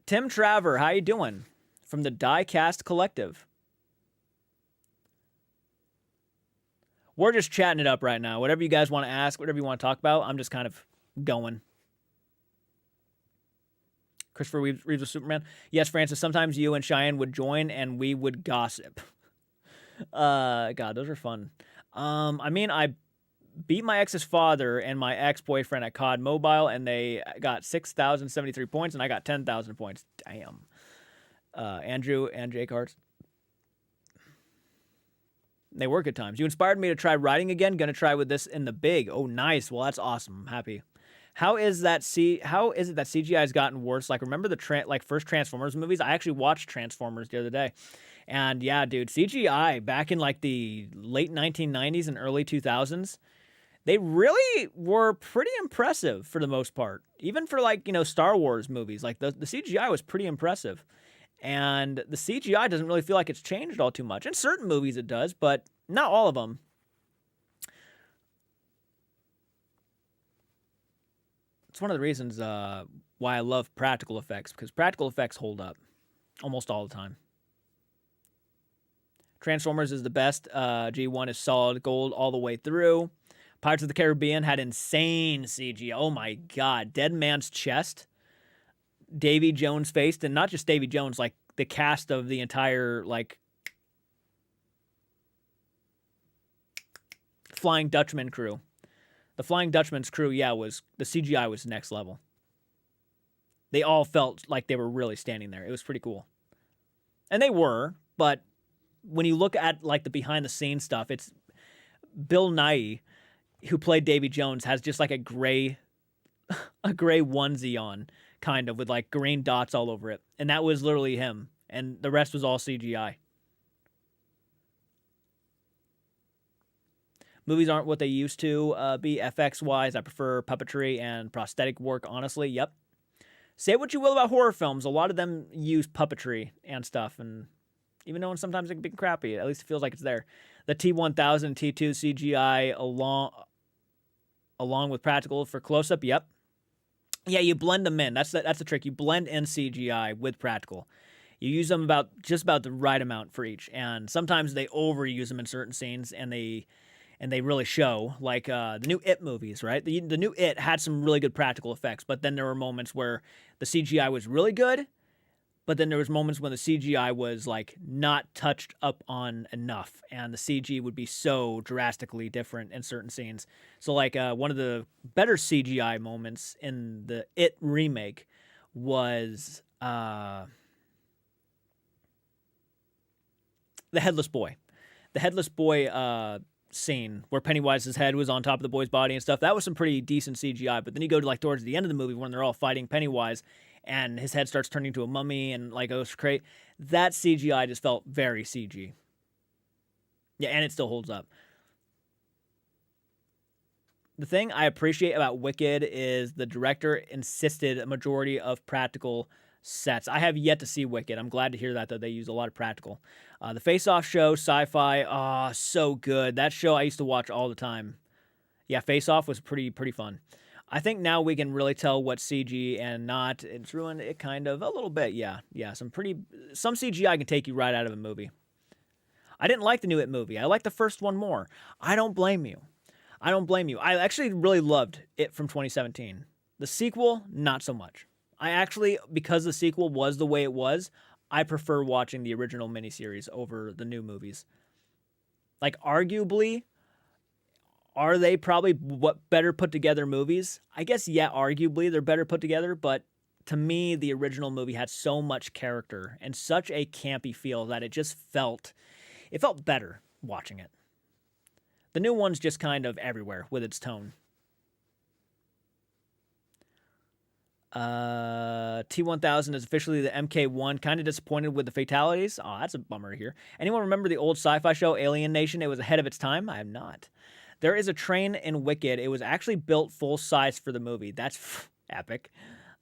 Tim Traver, how you doing? From the Diecast Collective. We're just chatting it up right now. Whatever you guys want to ask, whatever you want to talk about, I'm just kind of going. Christopher Reeves was Superman. Yes, Francis, sometimes you and Cheyenne would join and we would gossip. God, those are fun. I mean, I beat my ex's father and my ex-boyfriend at COD Mobile, and they got 6,073 points, and I got 10,000 points. Damn. Andrew and Jake Hartz. They were good times. You inspired me to try writing again. Gonna try with this in the big. Oh, nice. Well, that's awesome. I'm happy. How is it that CGI has gotten worse? Like, remember the first Transformers movies? I actually watched Transformers the other day, And yeah, dude, CGI back in like the late 1990s and early 2000s, they really were pretty impressive for the most part. Even for like, Star Wars movies, like the CGI was pretty impressive. And the CGI doesn't really feel like it's changed all too much. In certain movies it does, but not all of them. It's one of the reasons why I love practical effects, because practical effects hold up almost all the time. Transformers is the best. G1 is solid gold all the way through. Pirates of the Caribbean had insane CG. Oh my god. Dead man's chest. Davy Jones faced, and not just Davy Jones, like the cast of the entire like Flying Dutchman crew. The Flying Dutchman's crew, yeah, was the CGI was next level. They all felt like they were really standing there. It was pretty cool. And they were, but when you look at like the behind the scenes stuff, it's Bill Nighy, who played Davy Jones, has just like a gray onesie on, kind of, with like green dots all over it. And that was literally him. And the rest was all CGI. Movies aren't what they used to be FX wise. I prefer puppetry and prosthetic work, honestly. Yep. Say what you will about horror films, a lot of them use puppetry and stuff, and even though sometimes it can be crappy, at least it feels like it's there. The T1000 and T2 CGI along with practical for close-up, yep. Yeah, you blend them in. That's the trick. You blend in CGI with practical. You use them just about the right amount for each, and sometimes they overuse them in certain scenes, and they really show, like the new It movies, right? The new It had some really good practical effects, but then there were moments where the CGI was really good, but then there was moments when the CGI was like not touched up on enough, and the CG would be so drastically different in certain scenes. So like one of the better CGI moments in the It remake was the Headless Boy. The Headless Boy scene where Pennywise's head was on top of the boy's body and stuff. That was some pretty decent CGI. But then you go to like towards the end of the movie when they're all fighting Pennywise and his head starts turning to a mummy and like goes crazy. That CGI just felt very CG. Yeah, and it still holds up. The thing I appreciate about Wicked is the director insisted a majority of practical sets. I have yet to see Wicked. I'm glad to hear that they use a lot of practical. The Face Off show, sci-fi, so good. That show I used to watch all the time. Yeah, Face Off was pretty fun. I think now we can really tell what's CG and not. It's ruined it kind of a little bit. Yeah. Some CGI can take you right out of a movie. I didn't like the new It movie. I liked the first one more. I don't blame you. I actually really loved It from 2017. The sequel, not so much. I actually, because the sequel was the way it was, I prefer watching the original miniseries over the new movies. Like, arguably, are they probably better put together movies? I guess, yeah, arguably they're better put together, but to me, the original movie had so much character and such a campy feel that it felt better watching it. The new one's just kind of everywhere with its tone. T1000 is officially the MK1. Kind of disappointed with the fatalities. Oh, that's a bummer here. Anyone remember the old sci-fi show Alien Nation? It was ahead of its time. I have not. There is a train in Wicked. It was actually built full size for the movie. That's epic.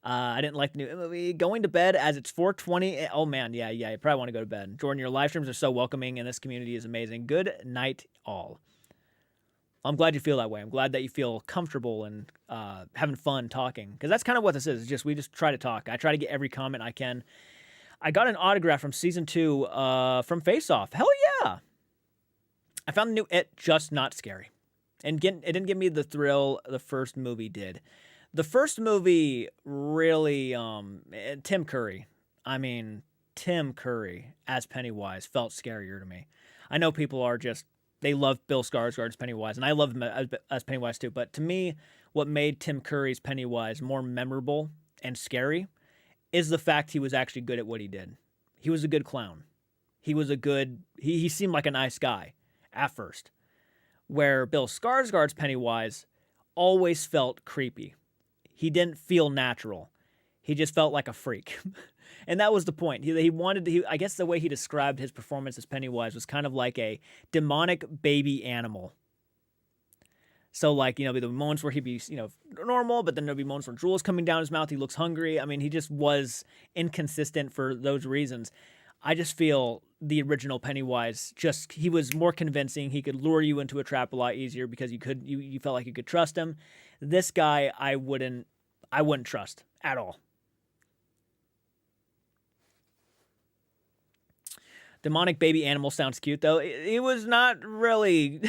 I didn't like the new movie. Going to bed as it's 4:20. Oh man, yeah. You probably want to go to bed. Jordan, your live streams are so welcoming, and this community is amazing. Good night, all. I'm glad you feel that way. I'm glad that you feel comfortable and having fun talking, because that's kind of what this is. We just try to talk. I try to get every comment I can. I got an autograph from season 2 from Face Off. Hell yeah! I found the new It just not scary, and it didn't give me the thrill the first movie did. The first movie really, Tim Curry. I mean, Tim Curry as Pennywise felt scarier to me. I know people are just. They love Bill Skarsgård as Pennywise, and I love him as Pennywise too. But to me, what made Tim Curry's Pennywise more memorable and scary is the fact he was actually good at what he did. He was a good clown. He seemed like a nice guy at first. Where Bill Skarsgård's Pennywise always felt creepy. He didn't feel natural. He just felt like a freak. And that was the point. He wanted to, I guess the way he described his performance as Pennywise was kind of like a demonic baby animal. So, like, you know, the moments where he'd be, you know, normal, but then there'd be moments where drool is coming down his mouth. He looks hungry. I mean, he just was inconsistent for those reasons. I just feel the original Pennywise, he was more convincing. He could lure you into a trap a lot easier because you felt like you could trust him. This guy, I wouldn't trust at all. Demonic baby animal sounds cute, though. It was not really.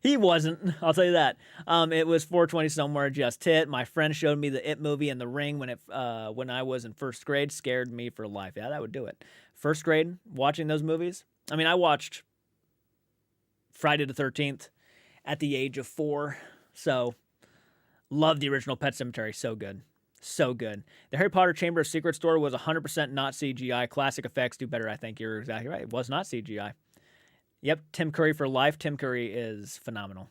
He wasn't. I'll tell you that. It was 420 somewhere just hit. My friend showed me the It movie and The Ring when I was in first grade. Scared me for life. Yeah, that would do it. First grade, watching those movies. I mean, I watched Friday the 13th at the age of 4. So, love the original Pet Sematary. So good. So good. The Harry Potter Chamber of Secrets store was 100% not CGI. Classic effects do better, I think. You're exactly right. It was not CGI. Yep, Tim Curry for life. Tim Curry is phenomenal.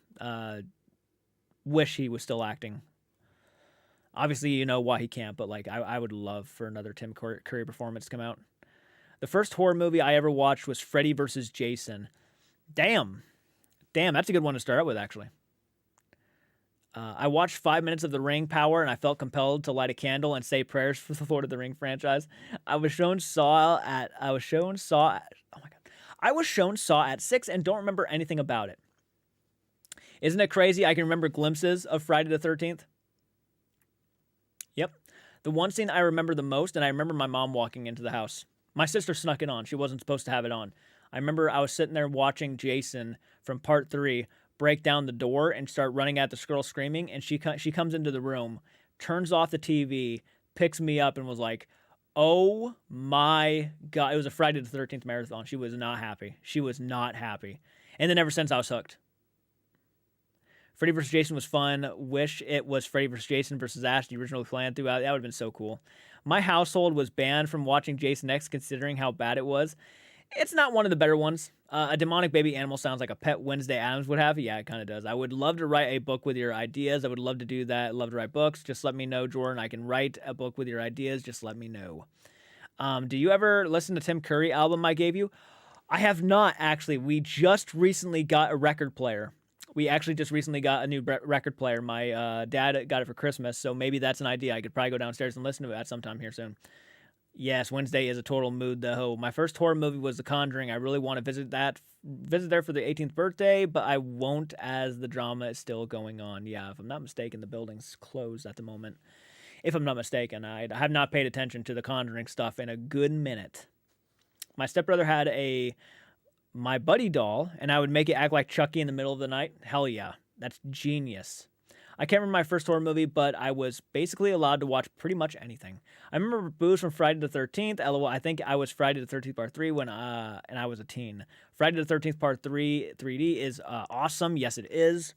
Wish he was still acting. Obviously, you know why he can't, but like I would love for another Tim Curry performance to come out. The first horror movie I ever watched was Freddy vs. Jason. Damn, that's a good one to start out with, actually. I watched 5 minutes of The Ring Power, and I felt compelled to light a candle and say prayers for the Lord of the Ring franchise. I was shown Saw at 6 and don't remember anything about it. Isn't it crazy? I can remember glimpses of Friday the 13th. Yep. The one scene I remember the most, and I remember my mom walking into the house. My sister snuck it on. She wasn't supposed to have it on. I remember I was sitting there watching Jason from part 3 break down the door and start running at this girl screaming, and she comes into the room, turns off the TV, picks me up, and was like, oh my God. It was a Friday the 13th marathon. She was not happy. And then ever since, I was hooked. Freddy vs. Jason was fun. Wish it was Freddy vs. Jason versus Ash, the original plan throughout. That would have been so cool. My household was banned from watching Jason X considering how bad it was. It's not one of the better ones. A demonic baby animal sounds like a pet Wednesday Addams would have. Yeah, it kind of does. I would love to write a book with your ideas. I would love to do that. I'd love to write books. Just let me know, Jordan. I can write a book with your ideas. Just let me know. Do you ever listen to Tim Curry album I gave you? I have not, actually. We just recently got a record player. We actually just recently got a new record player. My dad got it for Christmas, so maybe that's an idea. I could probably go downstairs and listen to it at some time here soon. Yes, Wednesday is a total mood, though. My first horror movie was The Conjuring. I really want to visit there for the 18th birthday, but I won't as the drama is still going on. Yeah, if I'm not mistaken, the building's closed at the moment. If I'm not mistaken, I have not paid attention to the Conjuring stuff in a good minute. My stepbrother had my buddy doll, and I would make it act like Chucky in the middle of the night. Hell yeah, that's genius. I can't remember my first horror movie, but I was basically allowed to watch pretty much anything. I remember Booze from Friday the 13th. LOL, I think I was Friday the 13th Part 3 and I was a teen. Friday the 13th Part 3 3D is awesome. Yes, it is.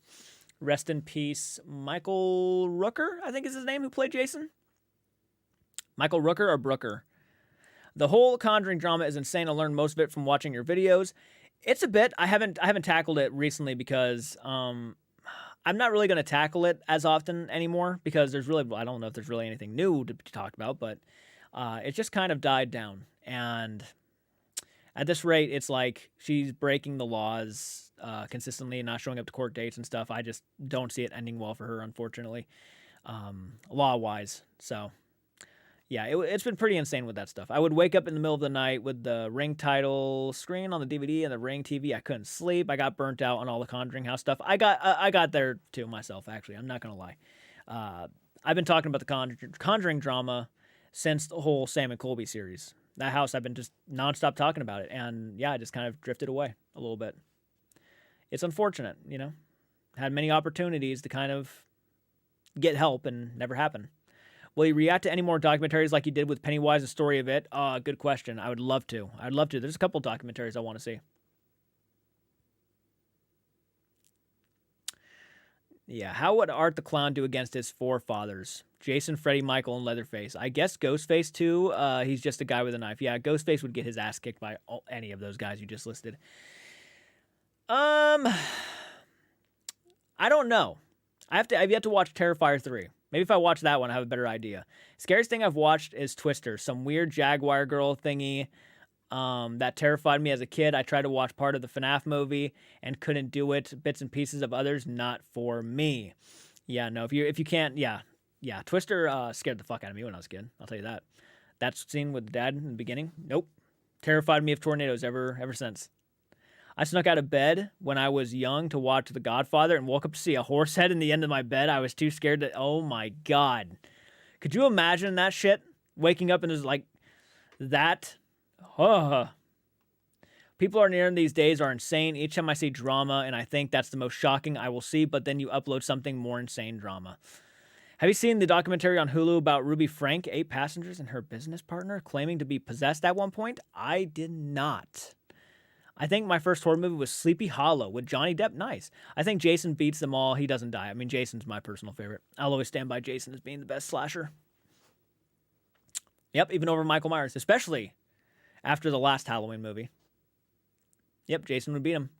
Rest in peace, Michael Rooker, I think is his name, who played Jason. Michael Rooker or Brooker? The whole Conjuring drama is insane. I learned most of it from watching your videos. It's a bit. I haven't tackled it recently because I'm not really going to tackle it as often anymore because I don't know if there's really anything new to talk about, but it just kind of died down. And at this rate, it's like she's breaking the laws consistently and not showing up to court dates and stuff. I just don't see it ending well for her, unfortunately, law-wise. So, yeah, it's been pretty insane with that stuff. I would wake up in the middle of the night with the Ring title screen on the DVD and the Ring TV. I couldn't sleep. I got burnt out on all the Conjuring House stuff. I got there too myself, actually. I'm not going to lie. I've been talking about the Conjuring drama since the whole Sam and Colby series. That house, I've been just nonstop talking about it. And yeah, I just kind of drifted away a little bit. It's unfortunate, you know. Had many opportunities to kind of get help and never happened. Will you react to any more documentaries like you did with Pennywise, The Story of It? Good question. I would love to. There's a couple documentaries I want to see. Yeah, how would Art the Clown do against his forefathers? Jason, Freddy, Michael, and Leatherface. I guess Ghostface, too. He's just a guy with a knife. Yeah, Ghostface would get his ass kicked by any of those guys you just listed. I don't know. I've yet to watch Terrifier 3. Maybe if I watch that one, I have a better idea. Scariest thing I've watched is Twister, some weird Jaguar girl thingy that terrified me as a kid. I tried to watch part of the FNAF movie and couldn't do it. Bits and pieces of others, not for me. Yeah, no, if you can't, yeah. Twister scared the fuck out of me when I was a kid. I'll tell you that. That scene with dad in the beginning, nope, terrified me of tornadoes ever since. I snuck out of bed when I was young to watch The Godfather and woke up to see a horse head in the end of my bed. I was too scared to. Oh my god, could you imagine that shit? Waking up and there's like that. People are near these days are insane. Each time I see drama, and I think that's the most shocking I will see, but then you upload something more insane drama. Have you seen the documentary on Hulu about Ruby Frank, 8 passengers and her business partner claiming to be possessed at one point? I did not. I think my first horror movie was Sleepy Hollow with Johnny Depp. Nice. I think Jason beats them all. He doesn't die. I mean, Jason's my personal favorite. I'll always stand by Jason as being the best slasher. Yep, even over Michael Myers, especially after the last Halloween movie. Yep, Jason would beat him.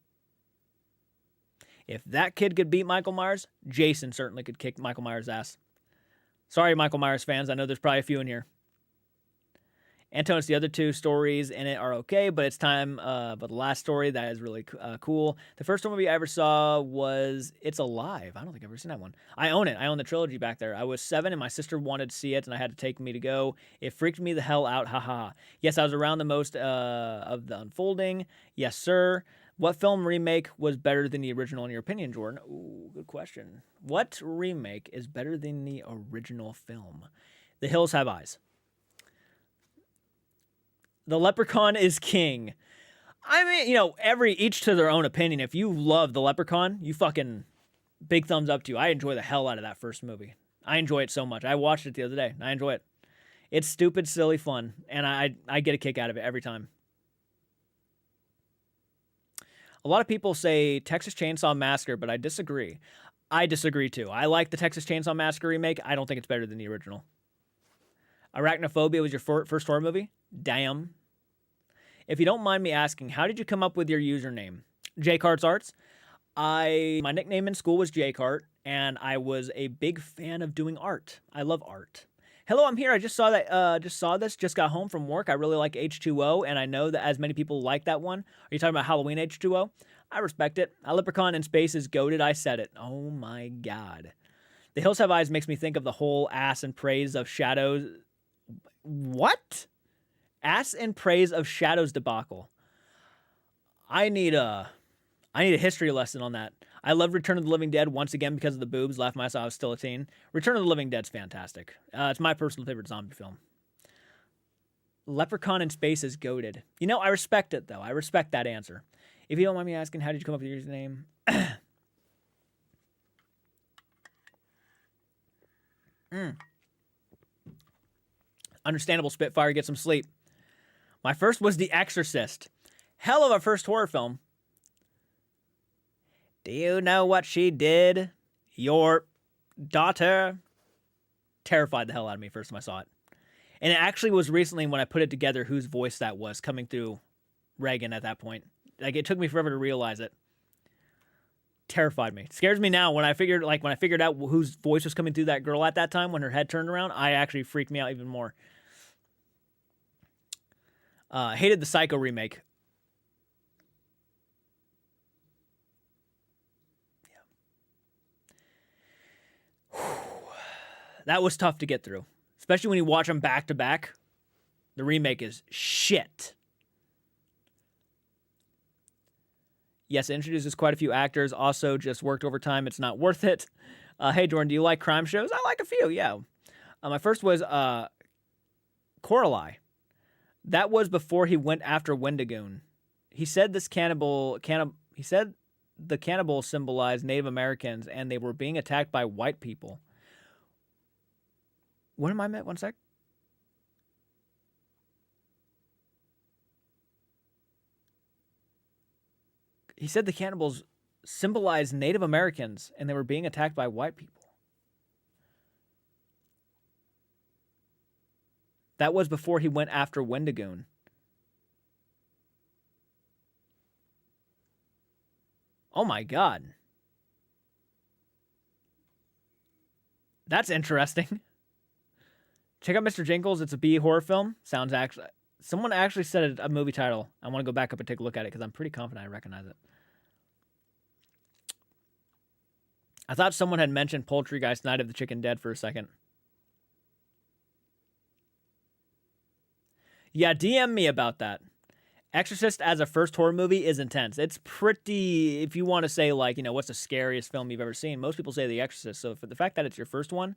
If that kid could beat Michael Myers, Jason certainly could kick Michael Myers' ass. Sorry, Michael Myers fans. I know there's probably a few in here. Antonis, the other 2 stories in it are okay, but it's time. But the last story, that is really cool. The first movie I ever saw was It's Alive. I don't think I've ever seen that one. I own it. I own the trilogy back there. I was 7 and my sister wanted to see it, and I had to take me to go. It freaked me the hell out. Haha. Yes, I was around the most of the unfolding. Yes, sir. What film remake was better than the original in your opinion, Jordan? Ooh, good question. What remake is better than the original film? The Hills Have Eyes. The Leprechaun is king. I mean, each to their own opinion. If you love The Leprechaun, you fucking big thumbs up to you. I enjoy the hell out of that first movie. I enjoy it so much. I watched it the other day. I enjoy it. It's stupid, silly fun, and I get a kick out of it every time. A lot of people say Texas Chainsaw Massacre, but I disagree. I disagree too. I like the Texas Chainsaw Massacre remake. I don't think it's better than the original. Arachnophobia was your first horror movie? Damn. If you don't mind me asking, how did you come up with your username? Jcarts Arts. My nickname in school was Jcart, and I was a big fan of doing art. I love art. Hello, I'm here. I just saw that. Just got home from work. I really like H2O, and I know that as many people like that one. Are you talking about Halloween H2O? I respect it. A Leprechaun in Space is goated. I said it. Oh my god. The Hills Have Eyes makes me think of the whole ass and praise of shadows. What? Ass and praise of shadows debacle. I need a history lesson on that. I love Return of the Living Dead once again because of the boobs. Laughed my ass off. I was still a teen. Return of the Living Dead's fantastic. It's my personal favorite zombie film. Leprechaun in Space is goated. I respect it though. I respect that answer. If you don't mind me asking, how did you come up with your username? Understandable, Spitfire. Get some sleep. My first was The Exorcist. Hell of a first horror film. Do you know what she did? Your daughter. Terrified the hell out of me first time I saw it. And it actually was recently when I put it together whose voice that was coming through Reagan at that point. Like, it took me forever to realize it. Terrified me. It scares me now when I figured out whose voice was coming through that girl at that time when her head turned around. I actually freaked me out even more. Hated the Psycho remake. Yeah. That was tough to get through. Especially when you watch them back to back. The remake is shit. Yes, it introduces quite a few actors. Also, just worked overtime. It's not worth it. Hey, Jordan, do you like crime shows? I like a few, yeah. My first was Coralie. That was before he went after Wendigoon. He said the cannibal symbolized Native Americans and they were being attacked by white people. What am I meant? One sec. He said the cannibals symbolized Native Americans and they were being attacked by white people. That was before he went after Wendigoon. Oh my god. That's interesting. Check out Mr. Jingles. It's a B horror film. Sounds actually. Someone actually said a movie title. I want to go back up and take a look at it because I'm pretty confident I recognize it. I thought someone had mentioned Poultrygeist Night of the Chicken Dead for a second. Yeah, DM me about that. Exorcist as a first horror movie is intense. It's pretty, if you want to say, like, what's the scariest film you've ever seen, most people say The Exorcist. So for the fact that it's your first one,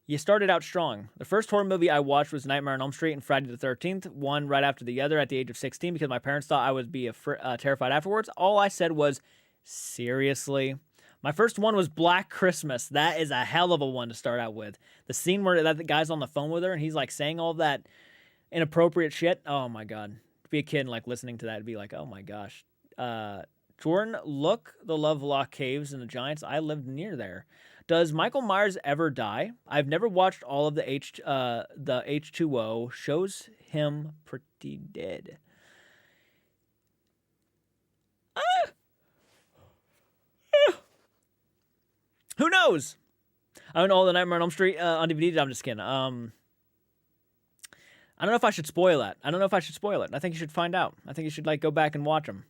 you started out strong. The first horror movie I watched was Nightmare on Elm Street and Friday the 13th, one right after the other at the age of 16 because my parents thought I would be terrified afterwards. All I said was, seriously? My first one was Black Christmas. That is a hell of a one to start out with. The scene where that guy's on the phone with her and he's like saying all that inappropriate shit. Oh my God. To be a kid and like listening to that, it'd be like, oh my gosh. Jordan, look, the Lovelock Caves and the Giants. I lived near there. Does Michael Myers ever die? I've never watched all of the H2O. Shows him pretty dead. Who knows? I don't know all the Nightmare on Elm Street on DVD. I'm just kidding. I don't know if I should spoil that. I think you should find out. I think you should go back and watch them.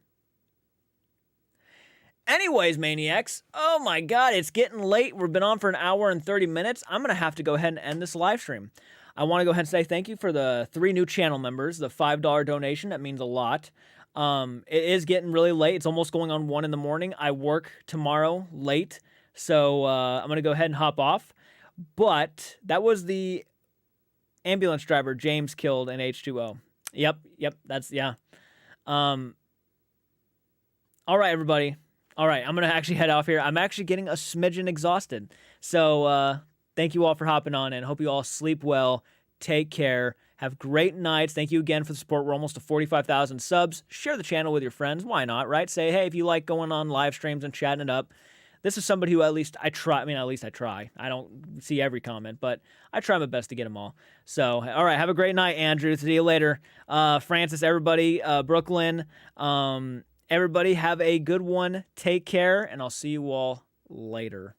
Anyways, Maniacs. Oh my God, it's getting late. We've been on for an hour and 30 minutes. I'm going to have to go ahead and end this live stream. I want to go ahead and say thank you for the 3 new channel members, the $5 donation. That means a lot. It is getting really late. It's almost going on 1 in the morning. I work tomorrow late. So I'm going to go ahead and hop off. But that was the ambulance driver James killed in H2O. Yep, that's, yeah. All right, everybody. All right, I'm going to actually head off here. I'm actually getting a smidgen exhausted. So thank you all for hopping on and hope you all sleep well. Take care. Have great nights. Thank you again for the support. We're almost to 45,000 subs. Share the channel with your friends. Why not, right? Say, hey, if you like going on live streams and chatting it up. This is somebody who at least I try. I don't see every comment, but I try my best to get them all. So, all right, have a great night, Andrew. See you later. Francis, everybody, Brooklyn, everybody have a good one. Take care, and I'll see you all later.